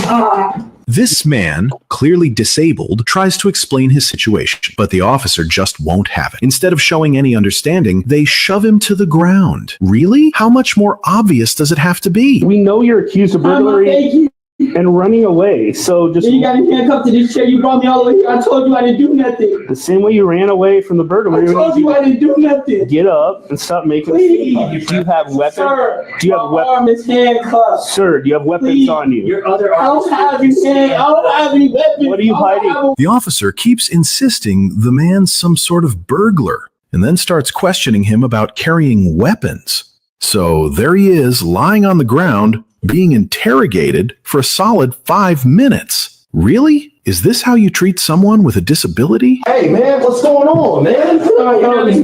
Speaker 6: up.
Speaker 11: This man, clearly disabled, tries to explain his situation, but the officer just won't have it. Instead of showing any understanding, they shove him to the ground. Really? How much more obvious does it have to be?
Speaker 6: We know you're accused of burglary and running away, so just...
Speaker 1: You got to handcuff to this chair. You brought me all the way here. I told you I didn't do nothing.
Speaker 6: The same way you ran away from the burglary.
Speaker 1: I told you I didn't do nothing.
Speaker 6: Get up and stop making...
Speaker 1: Please.
Speaker 6: Do you have weapons?
Speaker 1: Sir,
Speaker 6: do you have
Speaker 1: my arm is handcuffed.
Speaker 6: Sir, do you have weapons
Speaker 1: Please.
Speaker 6: on you?
Speaker 1: Your other arm. I don't have any weapons.
Speaker 6: What are you hiding?
Speaker 11: The officer keeps insisting the man's some sort of burglar, and then starts questioning him about carrying weapons. So there he is, lying on the ground, being interrogated for a solid 5 minutes. Really? Is this how you treat someone with a disability?
Speaker 12: Hey, man, what's going on, man?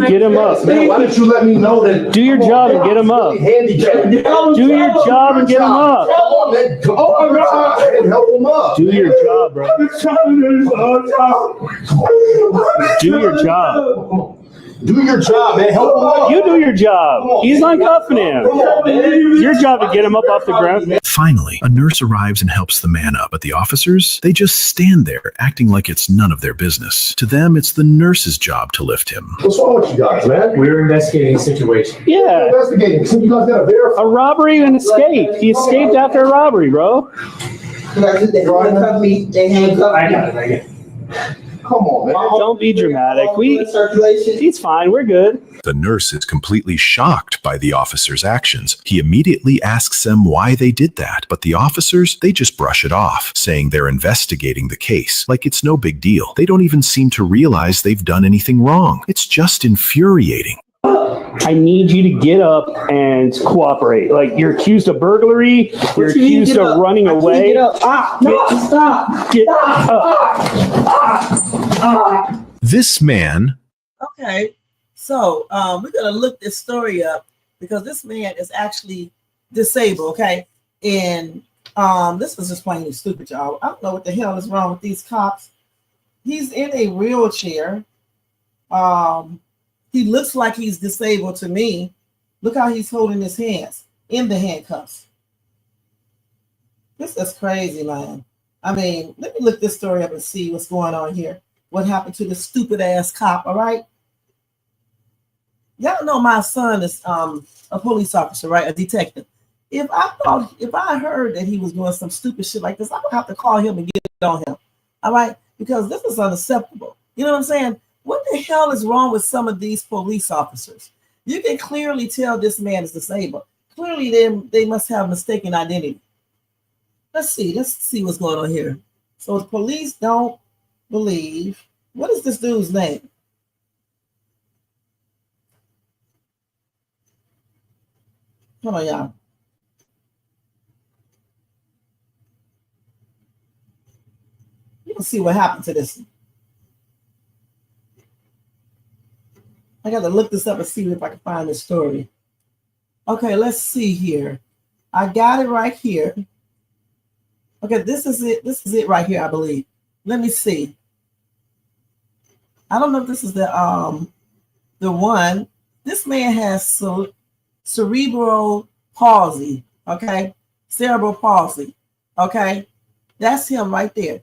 Speaker 6: Get him up.
Speaker 12: Man, why didn't you let me know that?
Speaker 6: Do your job and get him up. Do your job and get him up.
Speaker 12: Come on, man. Come on, help him up.
Speaker 6: Do your job, bro. Do your job.
Speaker 12: Do your job, man. Help him up.
Speaker 6: You do your job. He's uncuffing him. It's your job to get him up off the ground.
Speaker 11: Finally, a nurse arrives and helps the man up, but the officers, they just stand there acting like it's none of their business. To them, it's the nurse's job to lift him.
Speaker 12: What's wrong with you guys, man?
Speaker 13: We're investigating a situation.
Speaker 6: Yeah.
Speaker 12: Investigating. So you guys got to verify.
Speaker 6: A robbery and escape. He escaped after a robbery, bro.
Speaker 1: They handcuffed me. They handcuffed me.
Speaker 13: I got it.
Speaker 12: Come on, man.
Speaker 6: Don't be dramatic. He's fine. We're good.
Speaker 11: The nurse is completely shocked by the officer's actions. He immediately asks them why they did that, but the officers, they just brush it off, saying they're investigating the case, like it's no big deal. They don't even seem to realize they've done anything wrong. It's just infuriating.
Speaker 6: I need you to get up and cooperate. Like, you're accused of burglary. You're accused of running away.
Speaker 1: Get up. Stop.
Speaker 6: Get up.
Speaker 11: This man...
Speaker 1: Okay, so we're going to look this story up because this man is actually disabled, okay? And this was just plain stupid, y'all. I don't know what the hell is wrong with these cops. He's in a wheelchair. He looks like he's disabled to me. Look how he's holding his hands in the handcuffs. This is crazy, man. I mean, let me look this story up and see what's going on here. What happened to this stupid ass cop, all right? Y'all know my son is a police officer, right? A detective. If I heard that he was doing some stupid shit like this, I would have to call him and get it on him. All right? Because this is unacceptable. You know what I'm saying? What the hell is wrong with some of these police officers? You can clearly tell this man is disabled. Clearly, they must have mistaken identity. Let's see what's going on here. So the police don't believe. What is this dude's name? Come on, y'all. You can see what happened to this. I got to look this up and see if I can find the story. Okay, let's see here. I got it right here. Okay, this is it. This is it right here, I believe. Let me see. I don't know if this is the one. This man has cerebral palsy. Okay, cerebral palsy. Okay, that's him right there.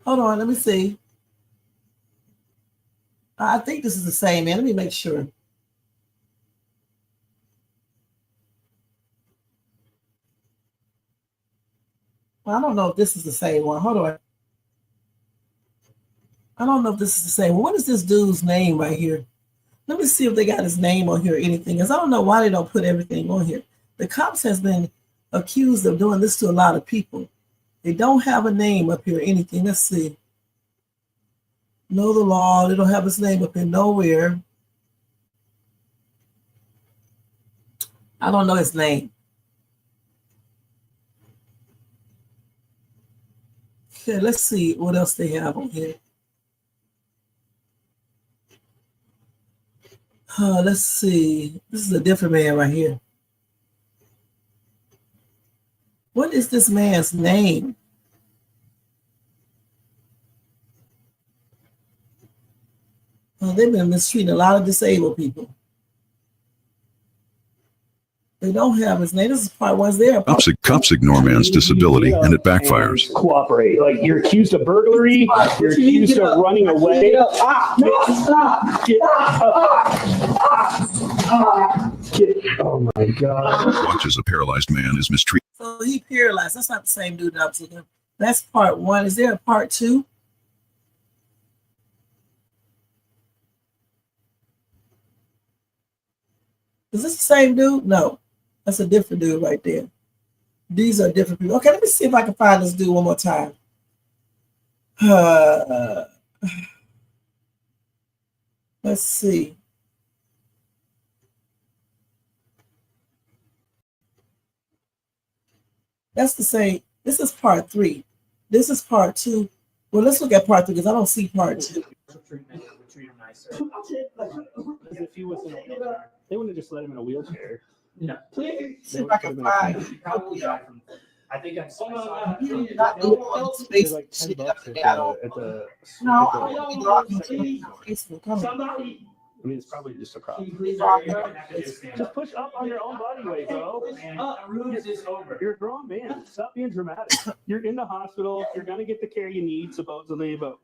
Speaker 1: Hold on, let me see. I think this is the same man. Let me make sure. Well, I don't know if this is the same one. Hold on. I don't know if this is the same one. What is this dude's name right here? Let me see if they got his name on here or anything. Because I don't know why they don't put everything on here. The cops has been accused of doing this to a lot of people. They don't have a name up here or anything. Let's see. Know the law. They don't have his name up here nowhere. I don't know his name. Okay, let's see what else they have on here. Let's see. This is a different man right here. What is this man's name? They've been mistreating a lot of disabled people. They don't have his name. This is part one. There.
Speaker 11: Cops ignore man's disability and it backfires.
Speaker 6: Cooperate. Like you're accused of burglary. You're accused of running away. Oh my God.
Speaker 11: Watches a paralyzed man is mistreated.
Speaker 1: So he paralyzed. That's not the same dude that I was looking at. That's part one. Is there a part two? Is this the same dude? No. That's a different dude right there. These are different people. Okay, let me see if I can find this dude one more time. Let's see. That's the same. This is part three. This is part two. Well, let's look at part three because I don't see part two.
Speaker 6: If he was in a wheelchair, they wouldn't have just let him in a wheelchair.
Speaker 13: No.
Speaker 1: Please see if I can find it.
Speaker 13: I think I saw
Speaker 1: Not doing all the space
Speaker 6: Like
Speaker 1: shit
Speaker 6: $10
Speaker 1: up
Speaker 6: at
Speaker 1: there.
Speaker 6: the
Speaker 1: No,
Speaker 6: at
Speaker 1: I
Speaker 6: the-
Speaker 1: don't be logging into Facebook. Come on.
Speaker 6: I mean, it's probably just a prop.
Speaker 13: Just
Speaker 6: Just push up on your own body weight, bro.
Speaker 13: is over.
Speaker 6: You're a grown man. Stop being dramatic. You're in the hospital. You're gonna get the care you need, supposedly, but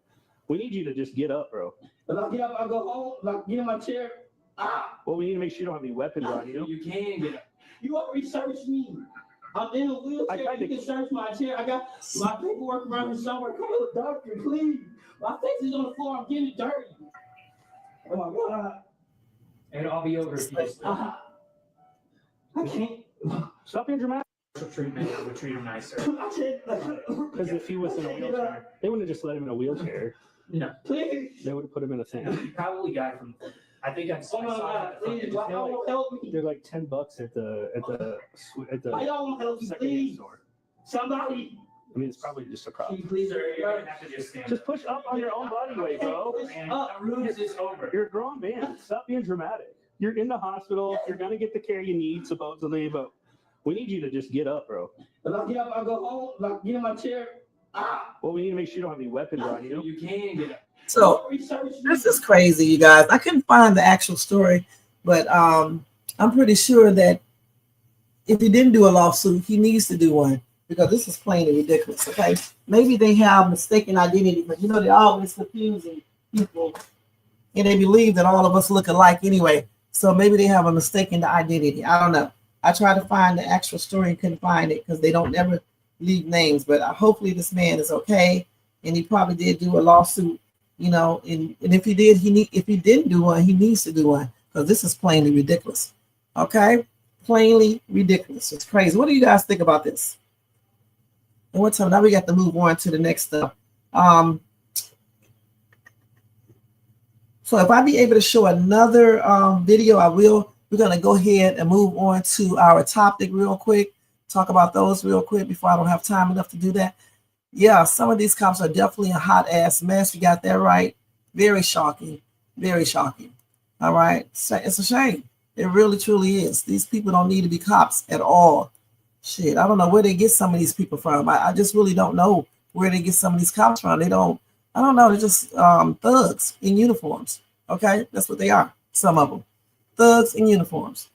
Speaker 6: we need you to just get up, bro.
Speaker 13: If I get up, I go home, like get in my chair.
Speaker 6: Well, we need to make sure you don't have any weapons on you.
Speaker 13: You can get up. You already searched me. I'm in a
Speaker 6: I
Speaker 13: wheelchair.
Speaker 6: tried
Speaker 13: You
Speaker 6: to-
Speaker 13: can search my chair. I got my paperwork around here somewhere. Come on, doctor, please. My face is on the floor. I'm getting dirty. Oh my God. It'll all be over if you just. I can't.
Speaker 6: Stop being dramatic.
Speaker 13: Treatment would treat him nicer.
Speaker 6: Because if he was in a wheelchair, they wouldn't have just let him in a wheelchair.
Speaker 13: No. Please.
Speaker 6: They would have put him in a thing.
Speaker 13: You probably got it from. I think I saw it. Please, why y'all won't help me?
Speaker 6: They're like $10 at the
Speaker 13: Why y'all won't help me,
Speaker 6: second hand
Speaker 13: please?
Speaker 6: store.
Speaker 13: Somebody.
Speaker 6: I mean, it's probably just a prop.
Speaker 13: Please, sir, you're gonna have to just stand.
Speaker 6: Just push up on your own body weight, bro.
Speaker 13: And Rudes is over.
Speaker 6: You're a grown man. Stop being dramatic. You're in the hospital. You're gonna get the care you need, supposedly, but we need you to just get up, bro.
Speaker 13: If I get up, I go home, like get in my chair.
Speaker 6: Well, we need to make sure you don't have any weapons on you.
Speaker 13: You can get up.
Speaker 1: So this is crazy, you guys. I couldn't find the actual story, but I'm pretty sure that if he didn't do a lawsuit, he needs to do one because this is plainly ridiculous. Okay, maybe they have mistaken identity, but you know they're always confusing people, and they believe that all of us look alike anyway. So maybe they have a mistaken identity. I don't know. I tried to find the actual story and couldn't find it because they don't never leave names. But hopefully this man is okay, and he probably did do a lawsuit. You know, and if he did, if he didn't do one, he needs to do one because this is plainly ridiculous. Okay, plainly ridiculous. It's crazy. What do you guys think about this? And what time? Now we got to move on to the next stuff. So if I be able to show another video, I will. We're gonna go ahead and move on to our topic real quick. Talk about those real quick before I don't have time enough to do that. Yeah, some of these cops are definitely a hot ass mess. You got that right. Very shocking. Very shocking. All right. It's a shame. It really, truly is. These people don't need to be cops at all. Shit. I don't know where they get some of these people from. I just really don't know where they get some of these cops from. I don't know. They're just thugs in uniforms. Okay. That's what they are. Some of them. Thugs in uniforms.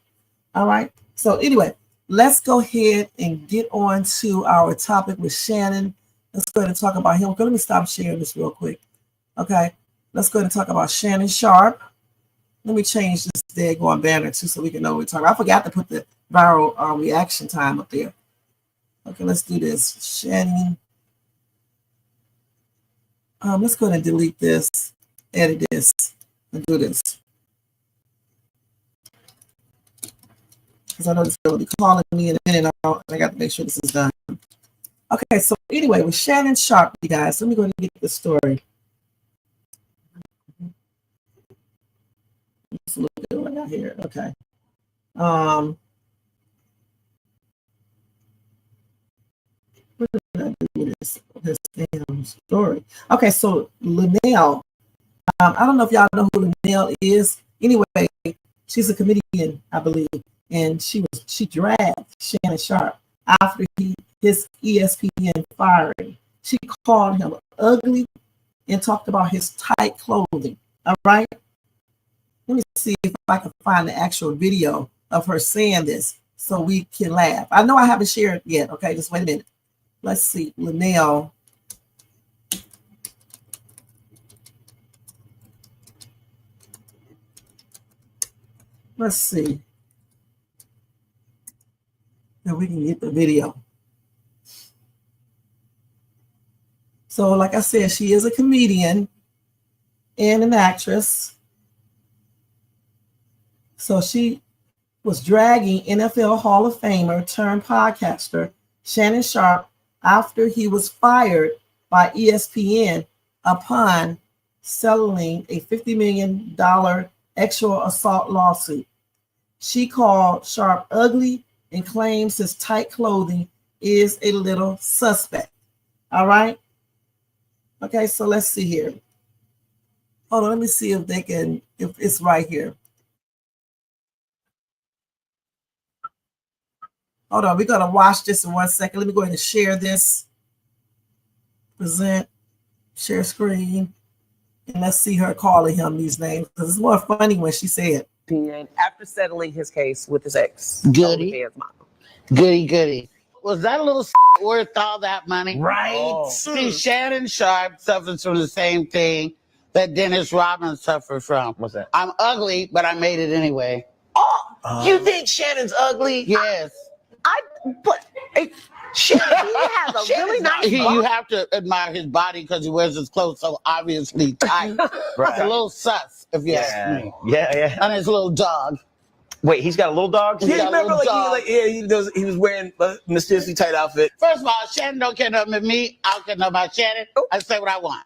Speaker 1: All right. So anyway, let's go ahead and get on to our topic with Shannon. Let's go ahead and talk about him. Okay, let me stop sharing this real quick. Okay, let's go ahead and talk about Shannon Sharpe. Let me change this daggone banner too so we can know what we're talking about. I forgot to put the viral reaction time up there. Okay, let's do this. Shannon. Let's go ahead and delete this, edit this, and do this. Because I know this girl will be calling me in a minute. I got to make sure this is done. Okay, so anyway, with Shannon Sharpe, you guys, let me go ahead and get the story. Let's look at what I got here. Okay. What did I do with this damn story? Okay, so Lanell, I don't know if y'all know who Lanell is. Anyway, she's a comedian, I believe, and she dragged Shannon Sharpe after his ESPN firing. She called him ugly and talked about his tight clothing. All right. Let me see if I can find the actual video of her saying this so we can laugh. I know I haven't shared it yet. Okay, just wait a minute. Let's see. Lanell. Let's see. Now we can get the video. So, like I said, she is a comedian and an actress. So she was dragging NFL Hall of Famer turned podcaster Shannon Sharpe after he was fired by ESPN upon settling a $50 million sexual assault lawsuit. She called Sharpe ugly and claims his tight clothing is a little suspect. All right. Okay, so let's see here. Hold on, let me see if it's right here. Hold on, we're gonna watch this in 1 second. Let me go ahead and share this. Present, share screen, and let's see her calling him these names, because it's more funny when she said.
Speaker 14: After settling his case with his ex.
Speaker 15: Goody. Goody. Was that little worth all that money?
Speaker 14: Right.
Speaker 15: Oh. See, Shannon Sharpe suffers from the same thing that Dennis Rodman suffered from.
Speaker 14: What's that?
Speaker 15: I'm ugly, but I made it anyway.
Speaker 14: Oh, you think Shannon's ugly?
Speaker 15: Yes.
Speaker 14: Shannon, he has a really nice
Speaker 15: You
Speaker 14: body.
Speaker 15: have to admire his body because he wears his clothes so obviously tight.
Speaker 14: Right.
Speaker 15: It's a little sus, if you ask me.
Speaker 14: Yeah.
Speaker 15: And his little dog.
Speaker 14: Wait, he's got a little dog?
Speaker 15: He's
Speaker 14: Yeah,
Speaker 15: got a
Speaker 14: remember
Speaker 15: little dog.
Speaker 14: he was wearing a mysteriously tight outfit.
Speaker 15: First of all, Shannon don't care nothing about me. I don't care nothing about Shannon. I say what I want.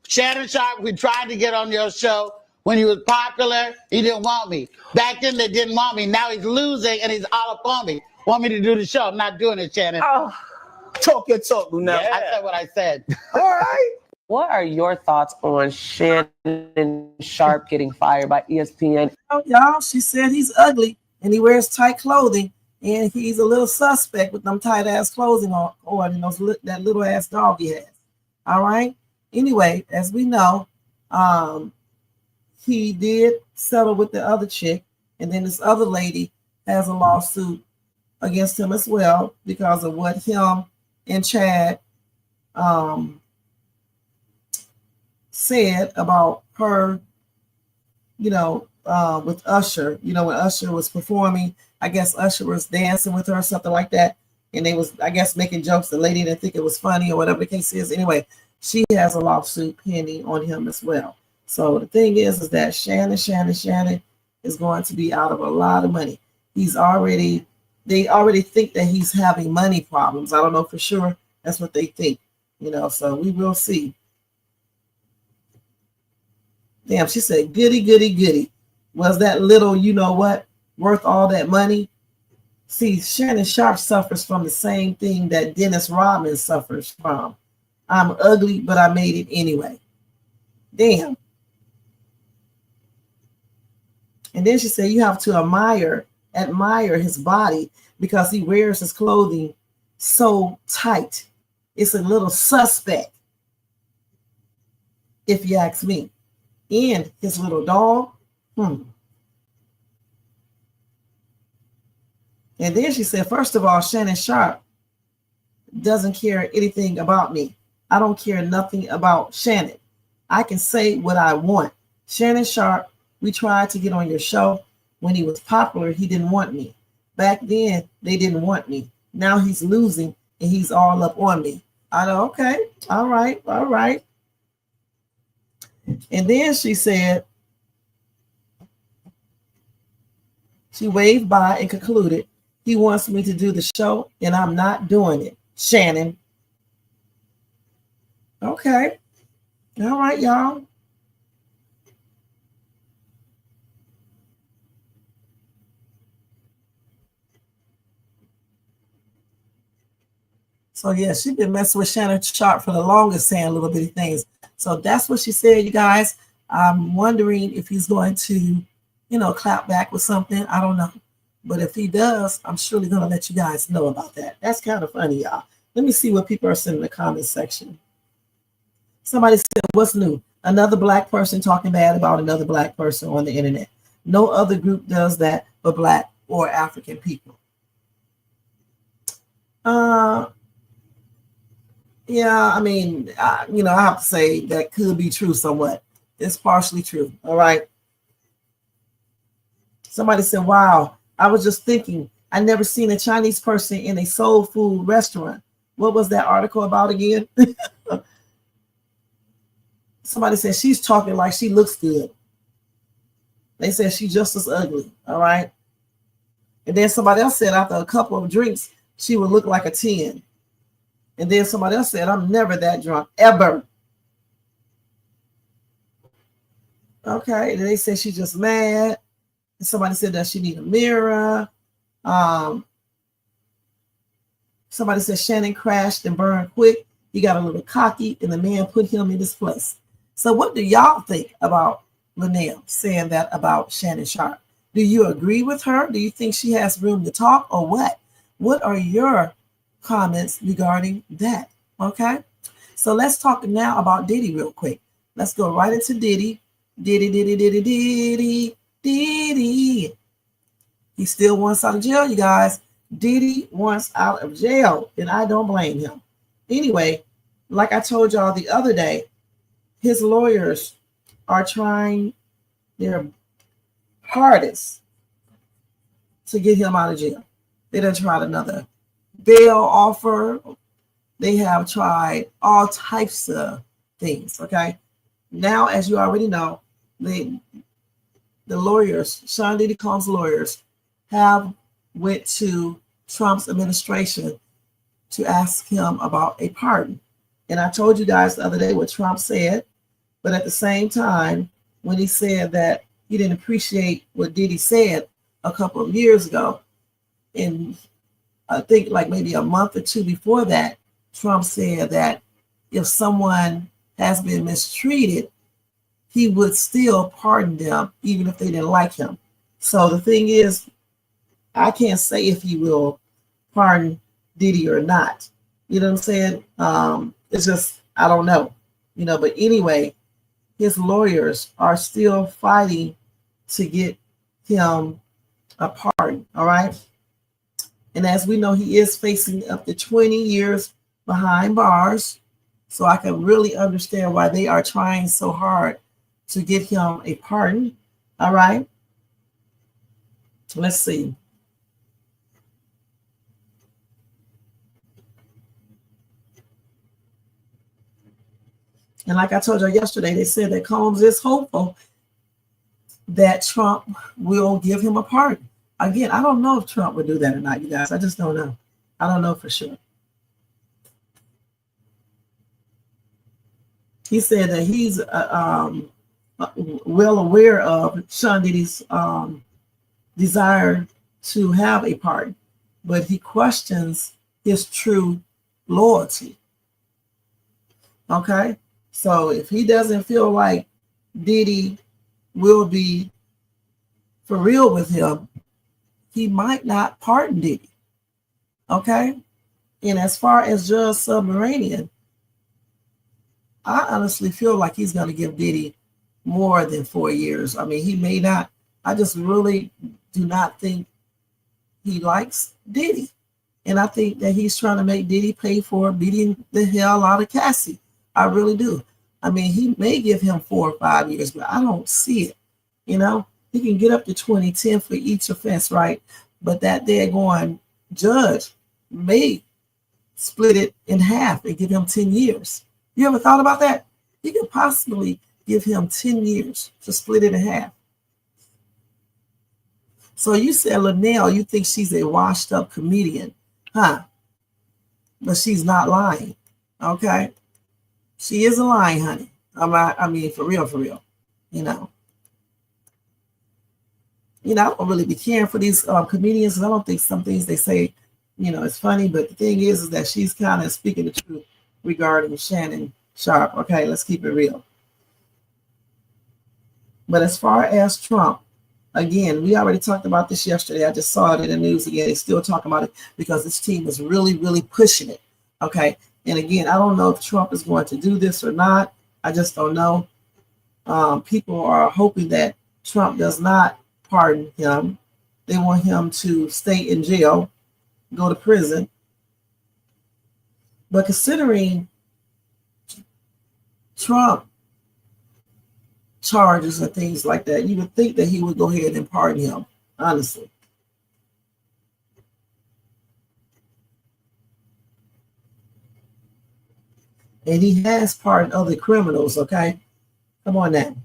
Speaker 15: Shannon Sharpe, we tried to get on your show. When he was popular, he didn't want me. Back then, they didn't want me. Now he's losing, and he's all up on me. Want me to do the show. I'm not doing it, Shannon.
Speaker 14: Oh, talk your talk, now.
Speaker 15: I said what I said.
Speaker 14: All right. What are your thoughts on Shannon Sharpe getting fired by ESPN?
Speaker 1: Oh, y'all, she said he's ugly and he wears tight clothing and he's a little suspect with them tight ass clothing on and that little ass dog he has. All right. Anyway, as we know, he did settle with the other chick, and then this other lady has a lawsuit against him as well because of what him and Chad said about her, with Usher. When Usher was performing, I guess Usher was dancing with her or something like that, and they was, I guess, making jokes. The lady didn't think it was funny or whatever the case is. Anyway, she has a lawsuit pending on him as well. So the thing is that Shannon is going to be out of a lot of money. They already think that he's having money problems. I don't know for sure. That's what they think, so we will see. Damn, she said, goody. Was that little, worth all that money? See, Shannon Sharpe suffers from the same thing that Dennis Rodman suffers from. I'm ugly, but I made it anyway. Damn. And then she said, you have to admire his body because he wears his clothing so tight. It's a little suspect, if you ask me. And his little dog. And then she said, first of all, Shannon Sharpe doesn't care anything about me. I don't care nothing about Shannon. I can say what I want. Shannon Sharpe, we tried to get on your show. When he was popular, he didn't want me. Back then, they didn't want me. Now he's losing and he's all up on me. I know, okay, all right. And then she said, she waved by and concluded, he wants me to do the show and I'm not doing it. Shannon. Okay. All right, y'all. So yeah, she's been messing with Shannon Sharpe for the longest, saying little bitty things. So that's what she said, you guys. I'm wondering if he's going to, clap back with something. I don't know. But if he does, I'm surely going to let you guys know about that. That's kind of funny, y'all. Let me see what people are saying in the comment section. Somebody said, what's new? Another black person talking bad about another black person on the internet. No other group does that but black or African people. Yeah, I mean, I have to say that could be true somewhat. It's partially true. All right. Somebody said, wow, I was just thinking, I never seen a Chinese person in a soul food restaurant. What was that article about again? Somebody said she's talking like she looks good. They said she's just as ugly. All right. And then somebody else said after a couple of drinks, she would look like a 10. And then somebody else said, I'm never that drunk, ever. Okay. And they said she's just mad. And somebody said that she need a mirror. Somebody said Shannon crashed and burned quick. He got a little cocky and the man put him in his place. So what do y'all think about Lanell saying that about Shannon Sharpe? Do you agree with her? Do you think she has room to talk or what? What are your comments regarding that? Okay. So let's talk now about Diddy real quick. Let's go right into Diddy. Diddy. He still wants out of jail, you guys. Diddy wants out of jail, and I don't blame him. Anyway, like I told y'all the other day, his lawyers are trying their hardest to get him out of jail. They done tried another bail offer. They have tried all types of things, okay? Now, as you already know, the lawyers, Sean Diddy Combs' lawyers, have went to Trump's administration to ask him about a pardon. And I told you guys the other day what Trump said, but at the same time, when he said that he didn't appreciate what Diddy said a couple of years ago, and I think like maybe a month or two before that, Trump said that if someone has been mistreated, he would still pardon them even if they didn't like him. So the thing is, I can't say if he will pardon Diddy or not. You know what I'm saying? It's just, I don't know. But anyway, his lawyers are still fighting to get him a pardon, all right? And as we know, he is facing up to 20 years behind bars. So I can really understand why they are trying so hard to get him a pardon, all right? Let's see. And like I told you yesterday, they said that Combs is hopeful that Trump will give him a pardon. Again, I don't know if Trump would do that or not, you guys. I just don't know. I don't know for sure. He said that he's well aware of Sean Diddy's desire to have a pardon, but he questions his true loyalty. Okay? So if he doesn't feel like Diddy will be for real with him, he might not pardon Diddy. Okay? And as far as Judge Submarinian, I honestly feel like he's going to give Diddy more than 4 years. I mean, he may not. I just really do not think he likes Diddy. And I think that he's trying to make Diddy pay for beating the hell out of Cassie. I really do. I mean, he may give him 4 or 5 years, but I don't see it. He can get up to 2010 for each offense, right? But that daggone judge may split it in half and give him 10 years. You ever thought about that? He could possibly give him 10 years to split it in half. So you said, Lanell, you think she's a washed up comedian, huh? But she's not lying, okay? She isn't lying, honey. I mean, for real. I don't really be caring for these comedians. I don't think some things they say, it's funny. But the thing is that she's kind of speaking the truth regarding Shannon Sharpe. Okay, let's keep it real. But as far as Trump, again, we already talked about this yesterday. I just saw it in the news again. They still talking about it because this team is really, really pushing it. Okay. And again, I don't know if Trump is going to do this or not. I just don't know. People are hoping that Trump does not pardon him. They want him to stay in jail, go to prison, But considering Trump charges and things like that, you would think that he would go ahead and pardon him, honestly. And he has pardoned other criminals, okay? Come on now.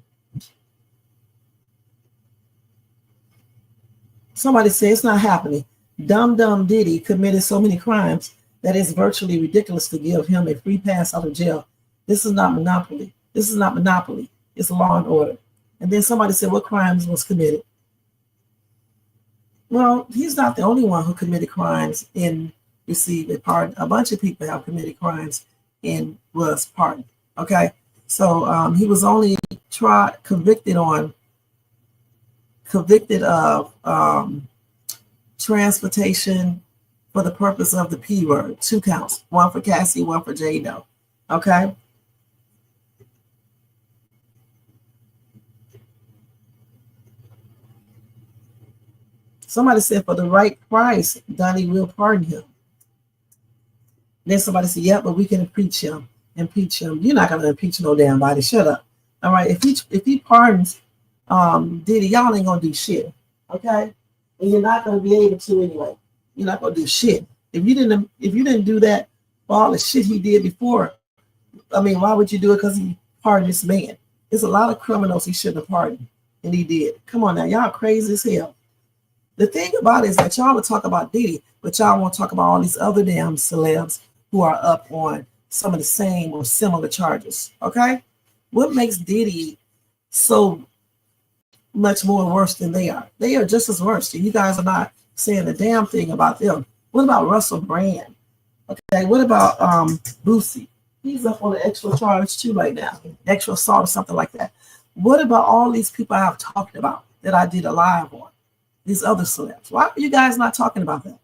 Speaker 1: Somebody say it's not happening. Dumb Diddy committed so many crimes that it's virtually ridiculous to give him a free pass out of jail. This is not monopoly. This is not monopoly. It's law and order. And then somebody said, what crimes was committed? Well, he's not the only one who committed crimes and received a pardon. A bunch of people have committed crimes and was pardoned. Okay, so he was only convicted of transportation for the purpose of the P word. 2 counts, 1 for Cassie, 1 for J Doe. Okay. Somebody said for the right price, Donnie will pardon him. Then somebody said, yeah, but we can impeach him. Impeach him. You're not going to impeach no damn body. Shut up. All right. If he pardons Diddy, y'all ain't going to do shit. Okay. And you're not going to be able to anyway. You're not going to do shit. If you didn't do that for all the shit he did before, I mean, why would you do it? Because he pardoned this man. There's a lot of criminals he shouldn't have pardoned. And he did. Come on now. Y'all crazy as hell. The thing about it is that y'all will talk about Diddy, but y'all won't talk about all these other damn celebs who are up on some of the same or similar charges. Okay? What makes Diddy so much more worse than they are? They are just as worse. You guys are not saying a damn thing about them. What about Russell Brand? Okay, what about Boosie? He's up on an extra charge too right now. Extra assault or something like that. What about all these people I have talked about that I did a live on? These other celebs. Why are you guys not talking about that?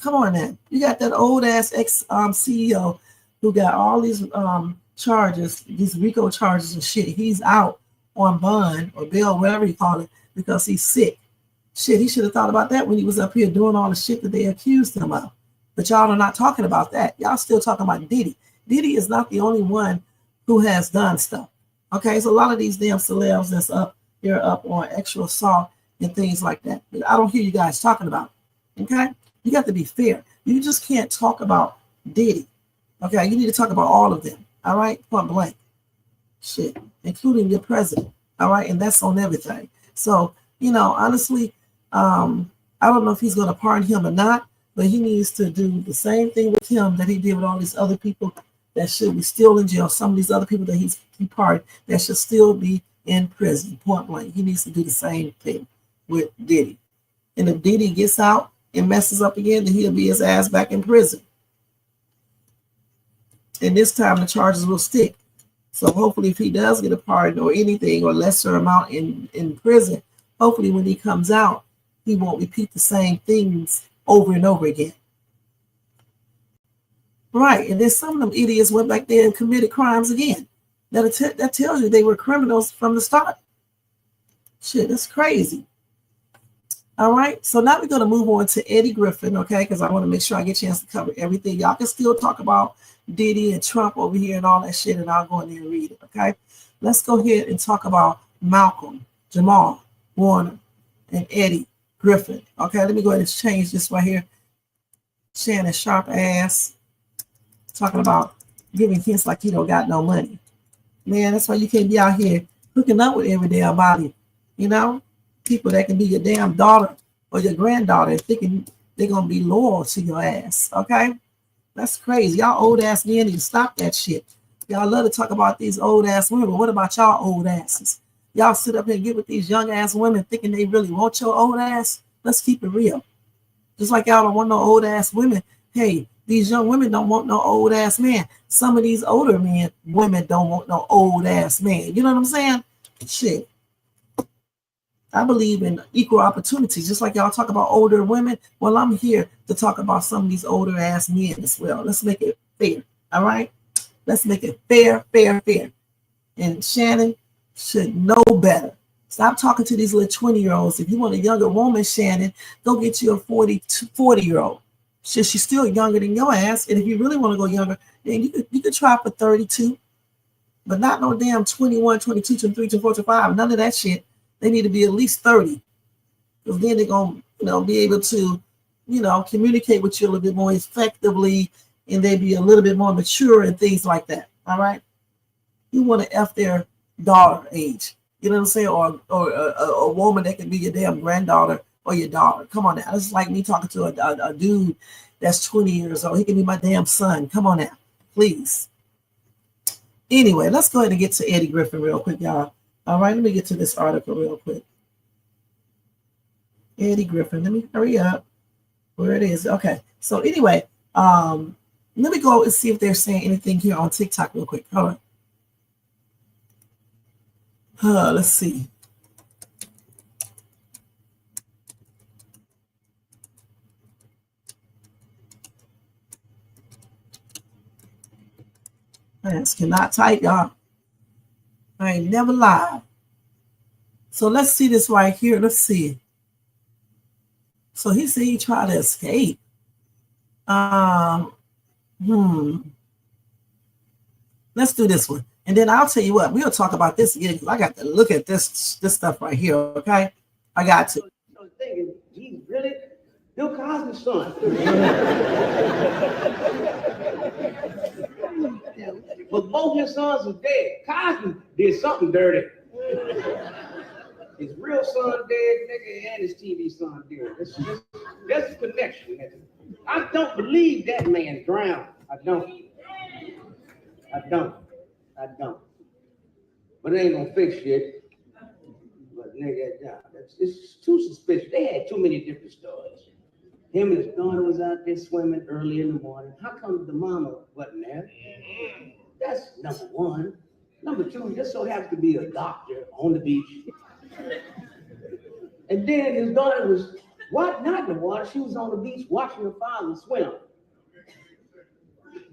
Speaker 1: Come on now. You got that old ass ex-CEO who got all these charges, these RICO charges and shit. He's out on bond or bail, whatever you call it, because he's sick. Shit, he should have thought about that when he was up here doing all the shit that they accused him of. But y'all are not talking about that. Y'all still talking about Diddy. Diddy is not the only one who has done stuff. Okay, so a lot of these damn celebs that's up here up on extra assault and things like that. But I don't hear you guys talking about it. Okay? You got to be fair. You just can't talk about Diddy. Okay, you need to talk about all of them. All right, point blank. Shit, including your president. All right, and that's on everything. So, you know, honestly, I don't know if he's going to pardon him or not, but he needs to do the same thing with him that he did with all these other people that should be still in jail. Some of these other people that he pardoned that should still be in prison. Point blank. He needs to do the same thing with Diddy. And if Diddy gets out and messes up again, then he'll be his ass back in prison. And this time the charges will stick. So hopefully if he does get a pardon or anything or lesser amount in prison, hopefully when he comes out, he won't repeat the same things over and over again. Right. And then some of them idiots went back there and committed crimes again. That tells you they were criminals from the start. Shit, that's crazy. All right, so now we're going to move on to Eddie Griffin, okay, because I want to make sure I get a chance to cover everything. Y'all can still talk about Diddy and Trump over here and all that shit, and I'll go in there and read it, okay? Let's go ahead and talk about Malcolm, Jamal, Warner, and Eddie Griffin, okay? Let me go ahead and change this right here. Shannon Sharpe ass, talking about giving hints like you don't got no money. Man, that's why you can't be out here hooking up with every damn body, you know? People that can be your damn daughter or your granddaughter and thinking they're going to be loyal to your ass, okay? That's crazy. Y'all old ass men need to stop that shit. Y'all love to talk about these old ass women, but what about y'all old asses? Y'all sit up here and get with these young ass women thinking they really want your old ass? Let's keep it real. Just like y'all don't want no old ass women. Hey, these young women don't want no old ass man. Some of these older women don't want no old ass man. You know what I'm saying? Shit. I believe in equal opportunities, just like y'all talk about older women. Well, I'm here to talk about some of these older ass men as well. Let's make it fair, all right? Let's make it fair. And Shannon should know better. Stop talking to these little 20-year-olds. If you want a younger woman, Shannon, go get you a 40-year-old. she's still younger than your ass. And if you really want to go younger, then you could try for 32, but not no damn 21, 22, 23, 24, 25. None of that shit. They need to be at least 30, because then they're gonna, be able to, communicate with you a little bit more effectively, and they be a little bit more mature and things like that. All right. You want to F their daughter age. You know what I'm saying? Or a woman that can be your damn granddaughter or your daughter. Come on now. It's like me talking to a dude that's 20 years old. He can be my damn son. Come on now. Please. Anyway, let's go ahead and get to Eddie Griffin real quick, y'all. All right, let me get to this article real quick. Eddie Griffin. Let me hurry up. Where it is. Okay. So anyway, let me go and see if they're saying anything here on TikTok real quick. Hold on. Let's see. I just cannot type, y'all. I ain't never lied. So let's see this right here. Let's see. So he said he tried to escape. Let's do this one. And then I'll tell you what, we'll talk about this again, because I got to look at this stuff right here, okay? I got to.
Speaker 16: So thinking, he's really Bill Cosby's son. But both his sons are dead. Cosby did something dirty. His real son dead, nigga, and his TV son dead. That's the connection, nigga. I don't believe that man drowned. I don't. But it ain't gonna fix shit. But nigga, it's too suspicious. They had too many different stories. Him and his daughter was out there swimming early in the morning. How come the mama wasn't there? That's number one. Number two, just so happens to be a doctor on the beach. And then his daughter was not in the water. She was on the beach watching her father swim.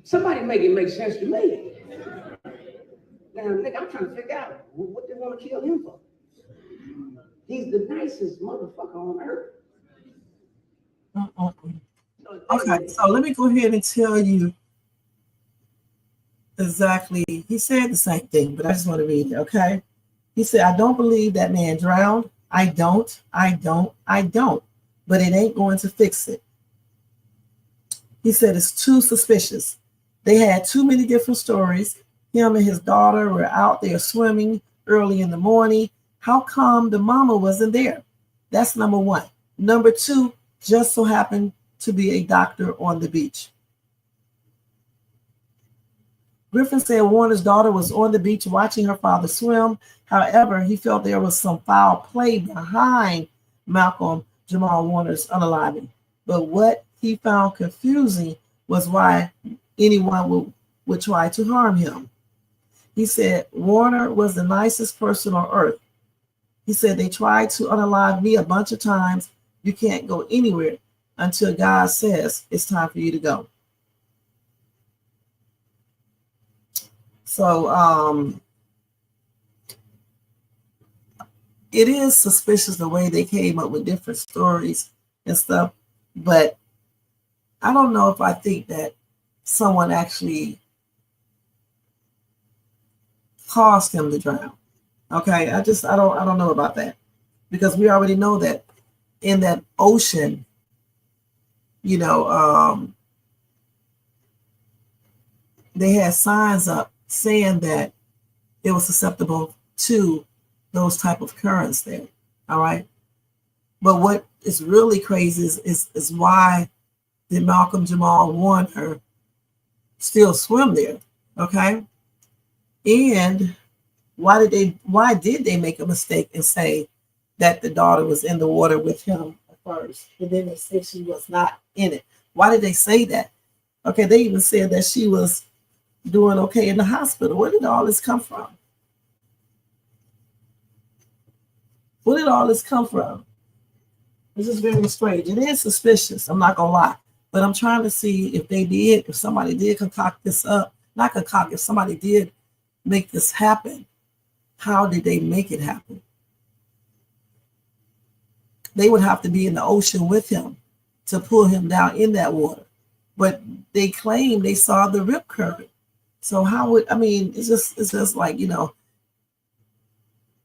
Speaker 16: Somebody make it make sense to me. Now, nigga, I'm trying to figure out what they want to kill him for. He's the nicest motherfucker on earth.
Speaker 1: Okay, so let me go ahead and tell you exactly. He said the same thing, but I just want to read it, okay? He said, I don't believe that man drowned. I don't. But it ain't going to fix it. He said it's too suspicious. They had too many different stories. Him and his daughter were out there swimming early in the morning. How come the mama wasn't there? That's number one. Number two, just so happened to be a doctor on the beach. Griffin said Warner's daughter was on the beach watching her father swim. However, he felt there was some foul play behind Malcolm Jamal Warner's unaliving. But what he found confusing was why anyone would try to harm him. He said Warner was the nicest person on earth. He said they tried to unalive me a bunch of times. You can't go anywhere until God says it's time for you to go. So it is suspicious the way they came up with different stories and stuff, but I don't know if I think that someone actually caused him to drown. Okay, I don't know about that, because we already know that in that ocean, they had signs up saying that it was susceptible to those type of currents there. All right. But what is really crazy is why did Malcolm Jamal Warner still swim there? Okay. And why did they make a mistake and say that the daughter was in the water with him at first, and then they said she was not in it? Why did they say that? Okay, they even said that she was doing okay in the hospital. Where did all this come from? Where did all this come from? This is very strange. It is suspicious, I'm not gonna lie. But I'm trying to see if somebody did concoct this up. Not concoct, if somebody did make this happen, how did they make it happen? They would have to be in the ocean with him to pull him down in that water. but they claim they saw the rip current. So how would, I mean, it's just like, you know,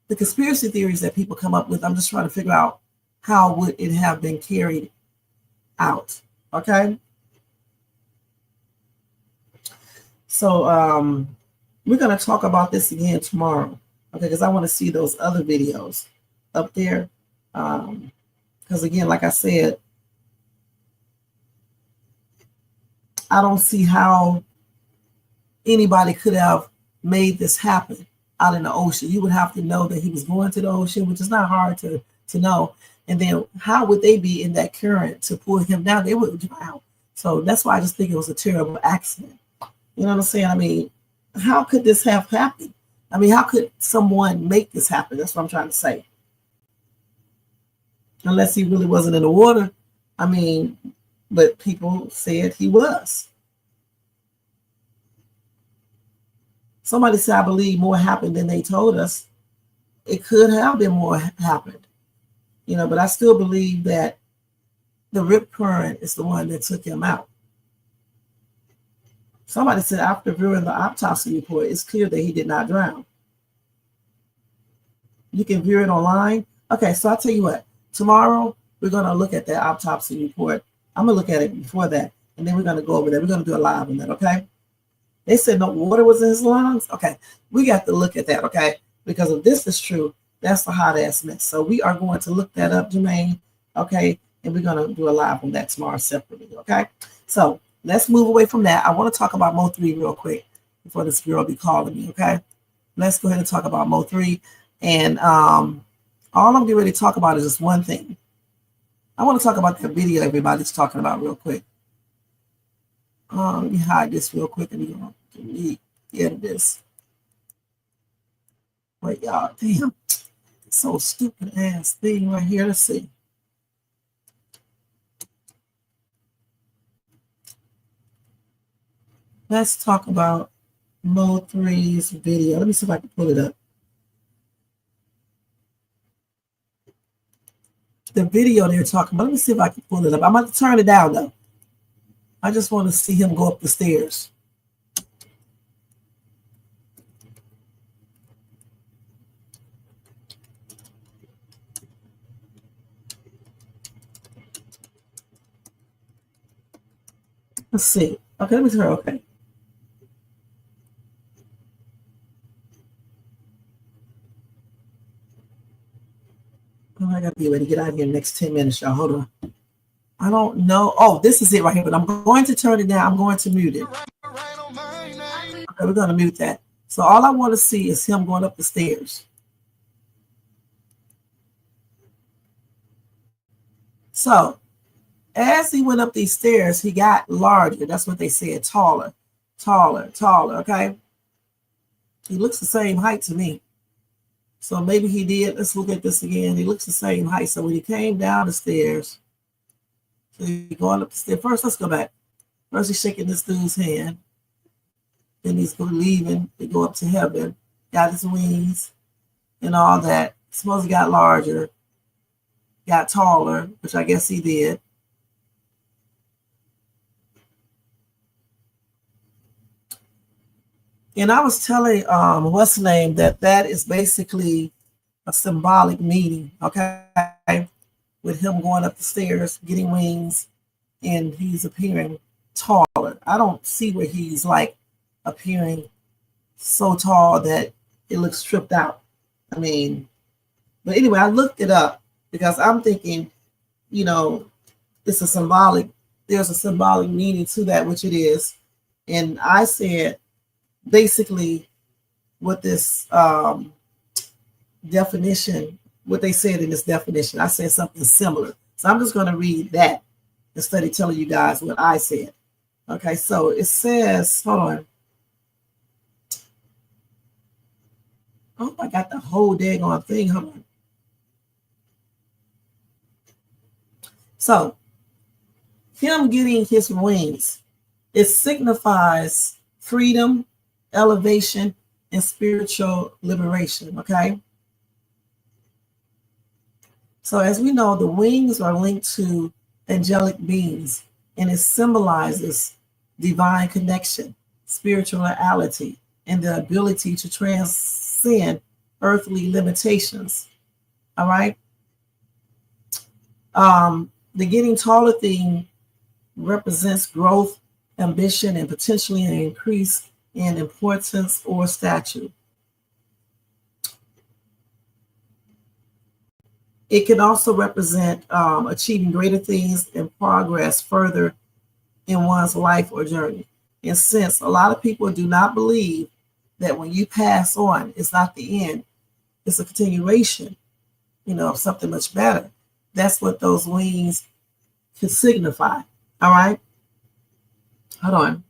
Speaker 1: the conspiracy theories that people come up with. I'm just trying to figure out how would it have been carried out. Okay. So we're going to talk about this again tomorrow. Okay, because I want to see those other videos up there. Because again, like I said, I don't see how anybody could have made this happen out in the ocean. You would have to know that he was going to the ocean, which is not hard to know. And then how would they be in that current to pull him down? They would drown. So that's why I just think it was a terrible accident. You know what I'm saying? I mean, how could this have happened? I mean, how could someone make this happen? That's what I'm trying to say. Unless he really wasn't in the water. I mean, but people said he was. Somebody said, I believe more happened than they told us. It could have been more happened. You know, but I still believe that the rip current is the one that took him out. Somebody said after viewing the autopsy report, it's clear that he did not drown. You can view it online. Okay, so I'll tell you what. Tomorrow, we're going to look at that autopsy report. I'm going to look at it before that, and then we're going to go over that. We're going to do a live on that, okay? They said no water was in his lungs. Okay, we got to look at that, okay? Because if this is true, that's a hot-ass mess. So we are going to look that up, Jermaine, okay? And we're going to do a live on that tomorrow separately, okay? So let's move away from that. I want to talk about Mo3 real quick before this girl be calling me, okay? Let's go ahead and talk about Mo3. And all I'm getting ready to talk about is just one thing. I want to talk about that video everybody's talking about real quick. Let me hide this real quick and we're going to delete this. Wait, y'all, damn. So stupid ass thing right here. Let's see. Let's talk about Mo3's video. Let me see if I can pull it up. The video they're talking about. Let me see if I can pull it up. I'm going to turn it down though. I just want to see him go up the stairs. Let's see. Okay, let me turn. Okay. Oh, I got to be ready to get out of here in the next 10 minutes, y'all. Hold on. I don't know. Oh, this is it right here, but I'm going to turn it down. I'm going to mute it. Okay, we're going to mute that. So all I want to see is him going up the stairs. So as he went up these stairs, he got larger. That's what they said, taller, okay? He looks the same height to me. So maybe he did. Let's look at this again. He looks the same height. So when he came down the stairs, so he's going up the stairs. First, let's go back. First, he's shaking this dude's hand. Then he's leaving to go up to heaven. Got his wings and all that. Suppose he got larger, got taller, which I guess he did. And I was telling what's the name that is basically a symbolic meaning, okay? With him going up the stairs, getting wings, and he's appearing taller. I don't see where he's like appearing so tall that it looks tripped out. I mean, but anyway, I looked it up because I'm thinking, you know, it's a symbolic, there's a symbolic meaning to that, which it is. And I said, basically, what this definition, what they said in this definition, I said something similar. So I'm just going to read that instead of telling you guys what I said. Okay, so it says, hold on. Oh, I got the whole daggone thing. Hold on. So, him getting his wings, it signifies freedom, elevation, and spiritual liberation, okay? So as we know, the wings are linked to angelic beings, and it symbolizes divine connection, spirituality, and the ability to transcend earthly limitations. All right. The getting taller thing represents growth, ambition, and potentially an increase in importance or stature. It can also represent achieving greater things and progress further in one's life or journey. And since a lot of people do not believe that when you pass on, it's not the end, it's a continuation, of something much better. That's what those wings can signify. All right. Hold on.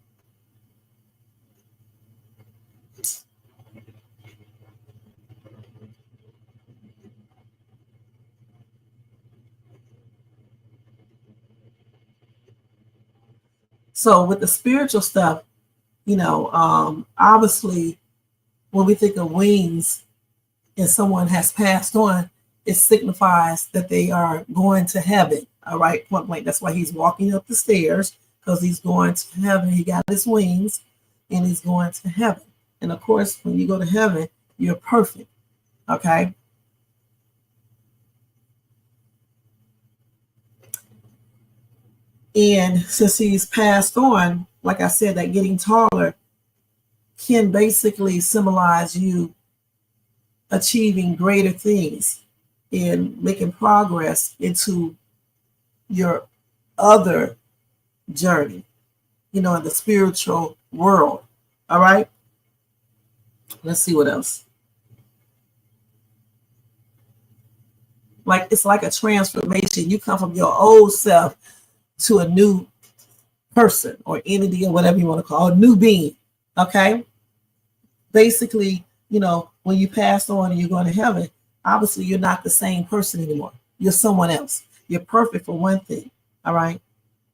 Speaker 1: So with the spiritual stuff, obviously when we think of wings and someone has passed on, it signifies that they are going to heaven. All right, point blank. That's why he's walking up the stairs, because he's going to heaven. He got his wings and he's going to heaven. And of course, when you go to heaven, you're perfect. Okay. And since he's passed on, like I said, that getting taller can basically symbolize you achieving greater things and making progress into your other journey, in the spiritual world. All right. Let's see what else. It's like a transformation. You come from your old self to a new person or entity or whatever you want to call it, new being. Okay. Basically, when you pass on and you're going to heaven, obviously you're not the same person anymore. You're someone else. You're perfect for one thing. All right.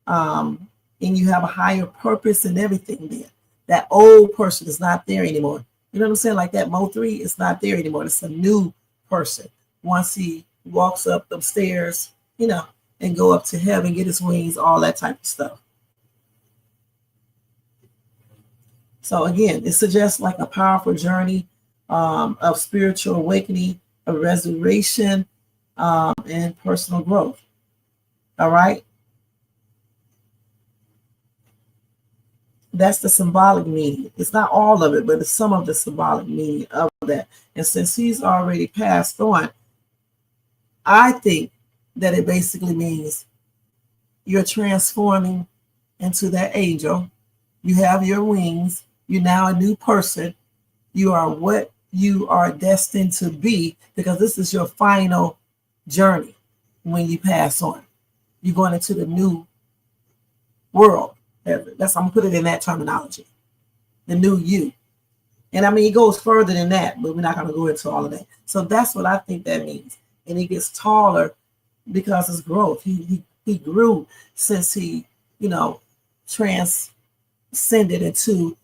Speaker 1: And you have a higher purpose and everything there. That old person is not there anymore. You know what I'm saying? Like that Mo3 is not there anymore. It's a new person. Once he walks up the stairs, and go up to heaven, get his wings, all that type of stuff. So again, it suggests like a powerful journey of spiritual awakening, a resurrection, and personal growth. All right. That's the symbolic meaning. It's not all of it, but it's some of the symbolic meaning of that. And since he's already passed on, I think that it basically means you're transforming into that angel. You have your wings. You're now a new person. You are what you are destined to be, because this is your final journey when you pass on. You're going into the new world. That's, I'm gonna put it in that terminology, the new you. And I mean, it goes further than that, but we're not going to go into all of that. So that's what I think that means. And he gets taller because his growth. He grew since he, transcended into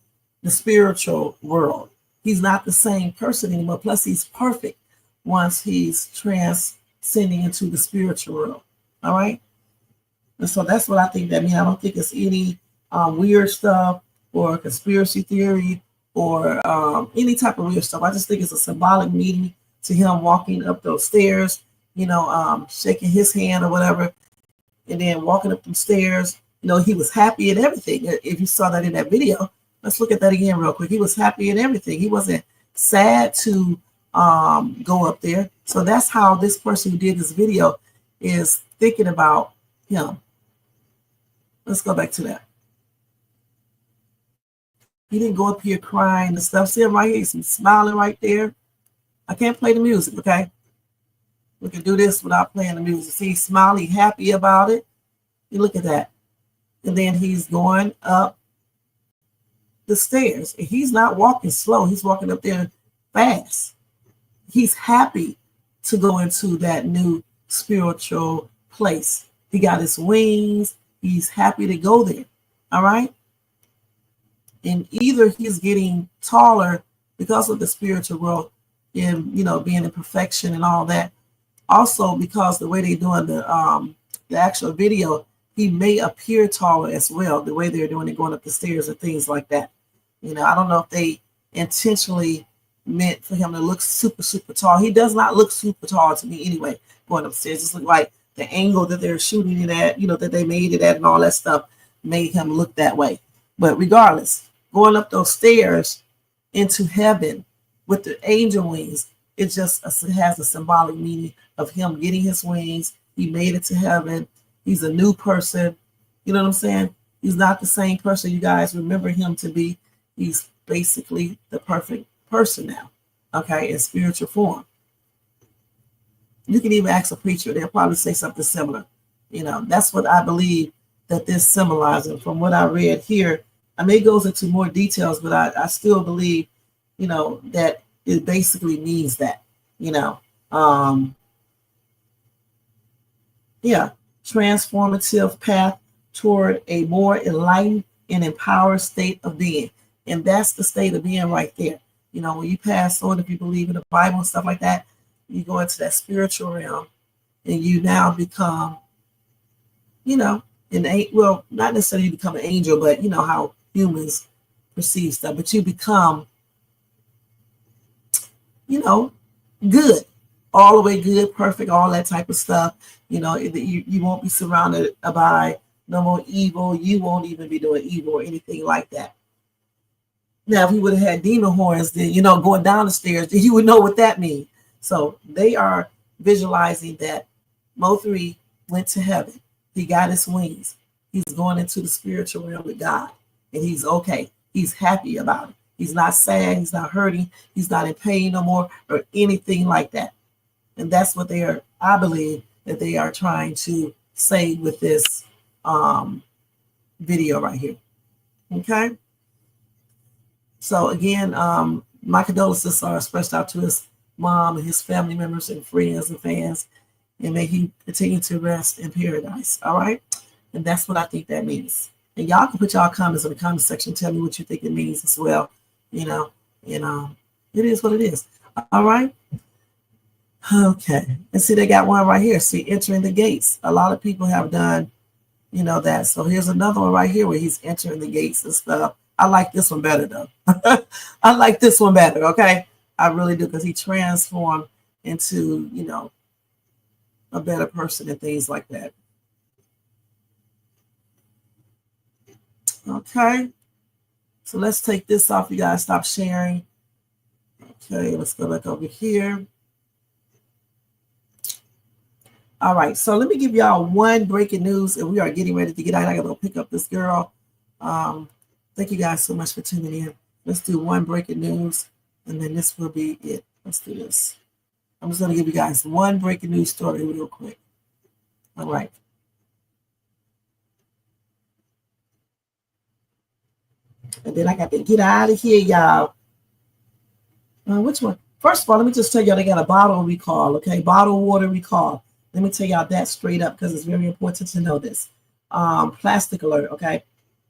Speaker 1: the spiritual world. He's not the same person anymore. Plus, he's perfect once he's transcending into the spiritual world. All right. And so that's what I think that means. I don't think it's any weird stuff or conspiracy theory or any type of weird stuff. I just think it's a symbolic meaning to him walking up those stairs, shaking his hand or whatever, and then walking up them stairs. He was happy and everything. If you saw that in that video, let's look at that again real quick. He was happy and everything. He wasn't sad to go up there. So that's how this person who did this video is thinking about him. Let's go back to that. He didn't go up here crying and stuff. See him right here? He's smiling right there. I can't play the music, okay? We can do this without playing the music. See, he's smiling, happy about it. You look at that. And then he's going up the stairs. And he's not walking slow. He's walking up there fast. He's happy to go into that new spiritual place. He got his wings. He's happy to go there. All right? And either he's getting taller because of the spiritual world and, being in perfection and all that. Also, because the way they're doing the actual video, he may appear taller as well, the way they're doing it, going up the stairs and things like that. I don't know if they intentionally meant for him to look super, super tall. He does not look super tall to me anyway, going upstairs. It's like the angle that they're shooting it at, that they made it at and all that stuff made him look that way. But regardless, going up those stairs into heaven with the angel wings, it has a symbolic meaning of him getting his wings. He made it to heaven. He's a new person. You know what I'm saying? He's not the same person you guys remember him to be. He's basically the perfect person now, okay, in spiritual form. You can even ask a preacher. They'll probably say something similar. That's what I believe that this symbolizes. From what I read here, I may goes into more details, but I still believe, that it basically means that, transformative path toward a more enlightened and empowered state of being. And that's the state of being right there. When you pass on, if you believe in the Bible and stuff like that, you go into that spiritual realm and you now become, not necessarily you become an angel, but how humans perceive stuff, but you become, good, all the way good, perfect, all that type of stuff. You won't be surrounded by no more evil. You won't even be doing evil or anything like that. Now, if he would have had demon horns, then, going down the stairs, then you would know what that means. So they are visualizing that Mo3 went to heaven. He got his wings. He's going into the spiritual realm with God. And he's okay. He's happy about it. He's not sad. He's not hurting. He's not in pain no more or anything like that. And that's what I believe that they are trying to say with this video right here. Okay. So again, my condolences are expressed out to his mom and his family members and friends and fans. And may he continue to rest in paradise. All right. And that's what I think that means. And y'all can put y'all comments in the comment section. Tell me what you think it means as well. It is what it is. All right. Okay. And see, they got one right here. See, entering the gates. A lot of people have done, that. So here's another one right here where he's entering the gates and stuff. I like this one better, though. I like this one better. Okay. I really do, because he transformed into, a better person and things like that. Okay. So let's take this off. You guys stop sharing. Okay, let's go back over here. All right, so let me give y'all one breaking news, and we are getting ready to get out. I gotta go pick up this girl. Thank you guys so much for tuning in. Let's do one breaking news, and then this will be it. Let's do this. I'm just gonna give you guys one breaking news story real quick. All right. And then I got to get out of here, y'all. Which one? First of all, let me just tell y'all they got a bottle recall, okay? Bottled water recall. Let me tell y'all that straight up because it's very important to know this. Plastic alert, okay?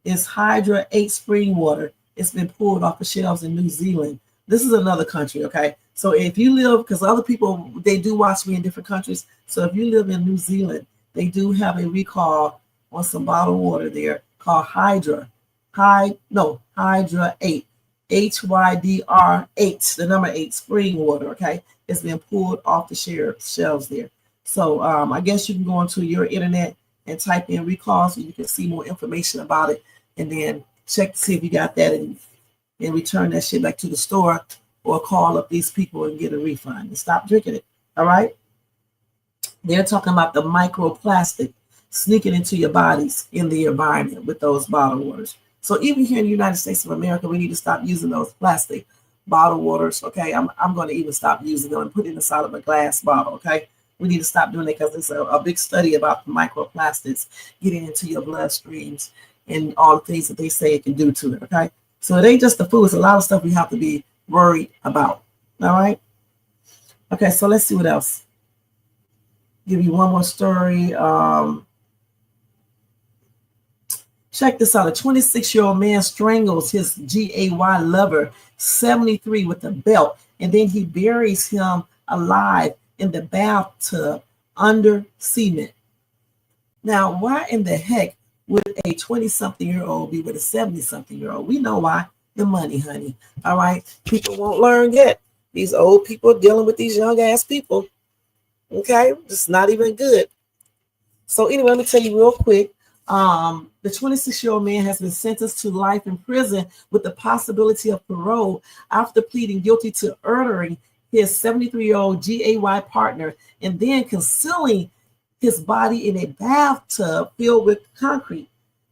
Speaker 1: It's Hydra 8 spring water. It's been pulled off the shelves in New Zealand. This is another country, okay? So if you live, because other people, they do watch me in different countries. So if you live in New Zealand, they do have a recall on some bottled water there called Hydra. Hydra 8. HYDR 8, the number 8, spring water, okay? It's been pulled off the shelves there. So I guess you can go onto your internet and type in recall so you can see more information about it, and then check to see if you got that and return that shit back to the store, or call up these people and get a refund and stop drinking it. All right. They're talking about the microplastic sneaking into your bodies in the environment with those bottled waters. So even here in the United States of America, we need to stop using those plastic bottled waters. Okay. I'm going to even stop using them and put it inside of a glass bottle. Okay. We need to stop doing it because there's a big study about the microplastics getting into your bloodstreams and all the things that they say it can do to it. Okay. So it ain't just the food. It's a lot of stuff we have to be worried about. All right. Okay. So let's see what else. Give you one more story. Check this out. A 26-year-old man strangles his GAY lover, 73, with a belt, and then he buries him alive in the bathtub under cement. Now, why in the heck would a 20-something-year-old be with a 70-something-year-old? We know why. The money, honey. All right. People won't learn yet. These old people dealing with these young ass people. Okay. It's not even good. So anyway, let me tell you real quick. The 26-year-old man has been sentenced to life in prison with the possibility of parole after pleading guilty to murdering his 73-year-old GAY partner and then concealing his body in a bathtub filled with concrete.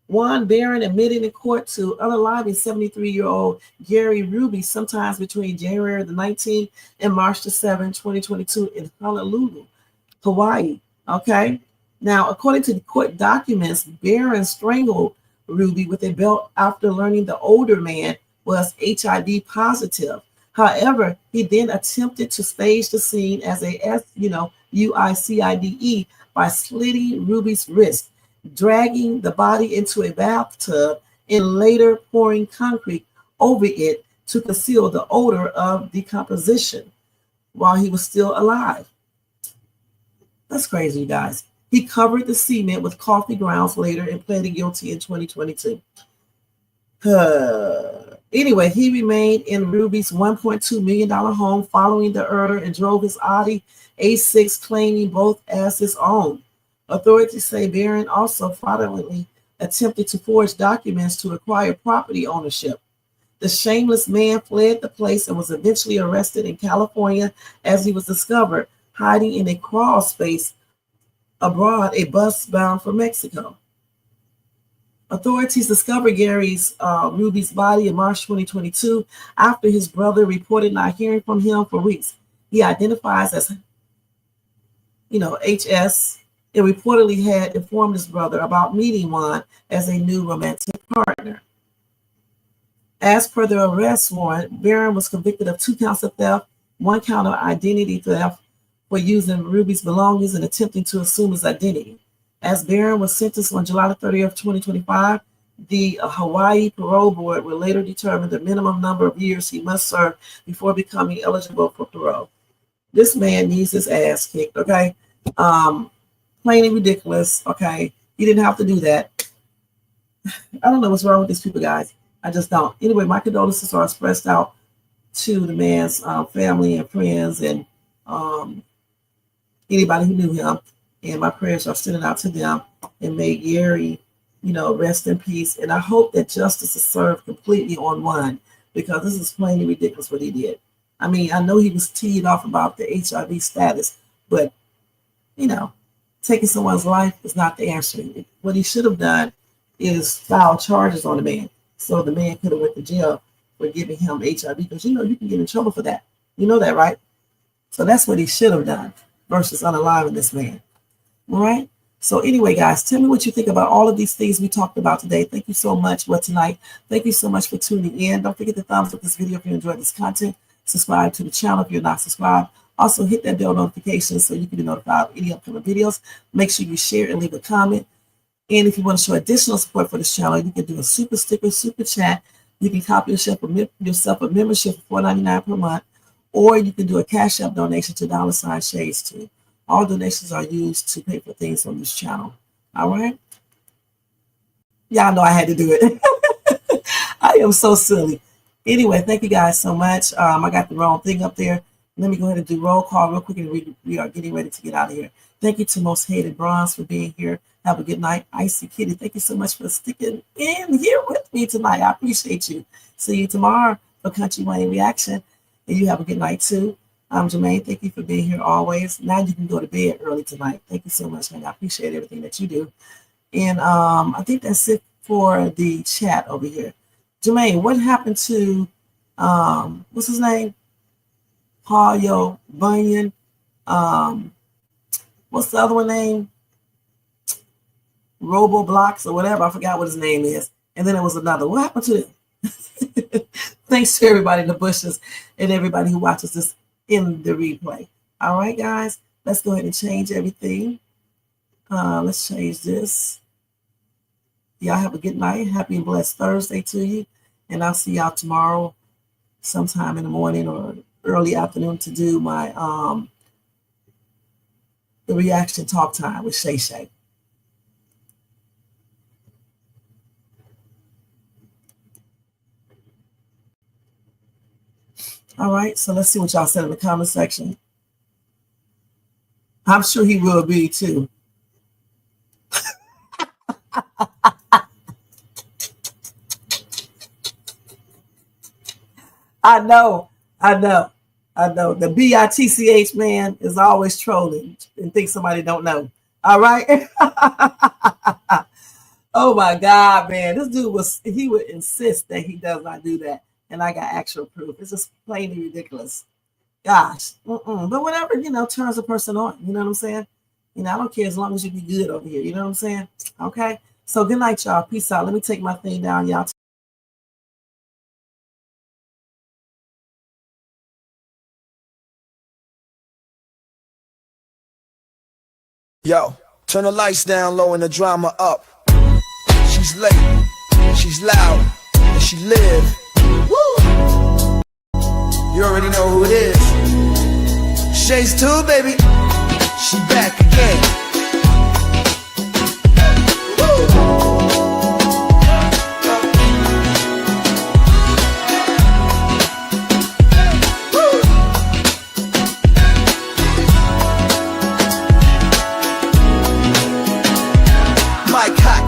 Speaker 1: Juan Barron admitted in court to unaliving 73-year-old Gary Ruby sometimes between January the 19th and March the 7th, 2022 in Honolulu, Hawaii. Okay. Now, according to the court documents, Barron strangled Ruby with a belt after learning the older man was HIV positive. However, he then attempted to stage the scene as a UICIDE by slitting Ruby's wrist, dragging the body into a bathtub, and later pouring concrete over it to conceal the odor of decomposition while he was still alive. That's crazy, you guys. He covered the cement with coffee grounds later and pleaded guilty in 2022. Anyway, he remained in Ruby's $1.2 million home following the murder and drove his Audi A6, claiming both as his own. Authorities say Barron also fraudulently attempted to forge documents to acquire property ownership. The shameless man fled the place and was eventually arrested in California as he was discovered hiding in a crawl space aboard a bus bound for Mexico. Authorities discovered Ruby's body in March 2022 after his brother reported not hearing from him for weeks. He identifies as, HS, and reportedly had informed his brother about meeting Juan as a new romantic partner. As per the arrest warrant, Barron was convicted of 2 counts of theft, 1 count of identity theft for using Ruby's belongings and attempting to assume his identity. As Barron was sentenced on July 30th, 2025, the Hawaii Parole Board will later determine the minimum number of years he must serve before becoming eligible for parole. This man needs his ass kicked, okay? Plain and ridiculous, okay? He didn't have to do that. I don't know what's wrong with these people, guys. I just don't. Anyway, my condolences are expressed out to the man's family and friends and anybody who knew him. And my prayers are sending out to them. And may Gary, rest in peace. And I hope that justice is served completely on Juan, because this is plainly ridiculous what he did. I mean, I know he was teed off about the HIV status, but, taking someone's life is not the answer. What he should have done is file charges on the man, so the man could have went to jail for giving him HIV, because, you can get in trouble for that. You know that, right? So that's what he should have done versus unaliving this man. All right. So anyway, guys, tell me what you think about all of these things we talked about today. Thank you so much for tonight. Thank you so much for tuning in. Don't forget to thumbs up this video if you enjoyed this content. Subscribe to the channel if you're not subscribed. Also, hit that bell notification so you can be notified of any upcoming videos. Make sure you share and leave a comment. And if you want to show additional support for this channel, you can do a super sticker, super chat. You can copy yourself a membership for $4.99 per month, or you can do a Cash App donation to $Shades2. All donations are used to pay for things on this channel. All right. Y'all know I had to do it. I am so silly. Anyway, thank you guys so much. I got the wrong thing up there. Let me go ahead and do roll call real quick, and we are getting ready to get out of here. Thank you to Most Hated Bronze for being here. Have a good night. Icy Kitty, thank you so much for sticking in here with me tonight. I appreciate you. See you tomorrow for Country Wayne Reaction. And you have a good night too. I'm Jermaine. Thank you for being here always. Now you can go to bed early tonight. Thank you so much, man. I appreciate everything that you do. And I think that's it for the chat over here. Jermaine, what happened to what's his name? Paul Bunyan. What's the other one name? Roboblocks or whatever. I forgot what his name is. And then there was another. What happened to it? Thanks to everybody in the bushes and everybody who watches this in the replay. All right, guys, let's go ahead and change everything. Let's change this. Y'all have a good night. Happy and blessed Thursday to you. And I'll see y'all tomorrow sometime in the morning or early afternoon to do my the reaction talk time with Shay Shay. All right, so let's see what y'all said in the comment section. I'm sure he will be too. I know. The BITCH man is always trolling and thinks somebody don't know. All right. Oh my God, man. This dude he would insist that he does not do that. And I got actual proof. It's just plainly ridiculous. Gosh. But whatever, turns a person on. You know what I'm saying? I don't care as long as you be good over here. You know what I'm saying? Okay. So good night, y'all. Peace out. Let me take my thing down, y'all.
Speaker 2: Yo, turn the lights down low and the drama up. She's late, she's loud, and she live. Woo! You already know who it is. Shades 2, baby. She back again.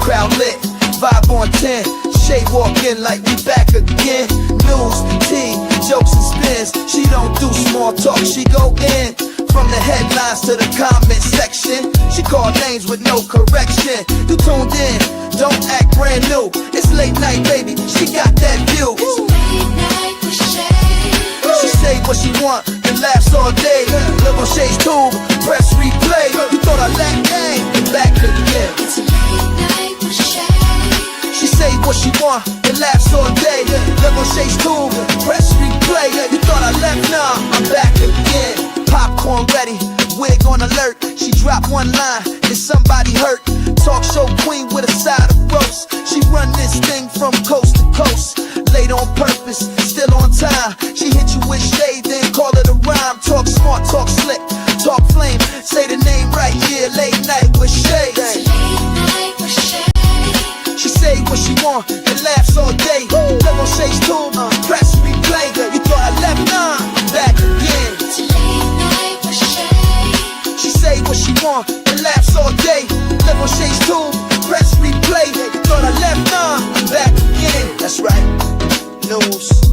Speaker 2: Crowd lit, vibe on 10. Shay walk in like we back again. News, tea, jokes and spins. She don't do small talk, she go in. From the headlines to the comment section, she call names with no correction. You tuned in, don't act brand new. It's late night, baby, she got that view. She say what she want and laughs all day. Live on Shay's tube, press replay. You thought I lacked game, back again. She say what she want and laughs all day. Live on Shay's tube, press replay. You thought I left, nah, I'm back again. Popcorn ready, wig on alert. She dropped one line, is somebody hurt? Talk show queen with a side of roast. She run this thing from coast to coast. Late on purpose, still on time. She hit you with shade, then call it a rhyme. Talk smart, talk slick, talk flame. Say the name right here, late night with Shay. She say what she want and laughs all day. Live on Shay's tube, press replay. You thought I left, nah, I'm back again. She say what she want and laughs all day. Live on Shay's tube, press replay. You thought I left, nah, I'm back again. That's right, news.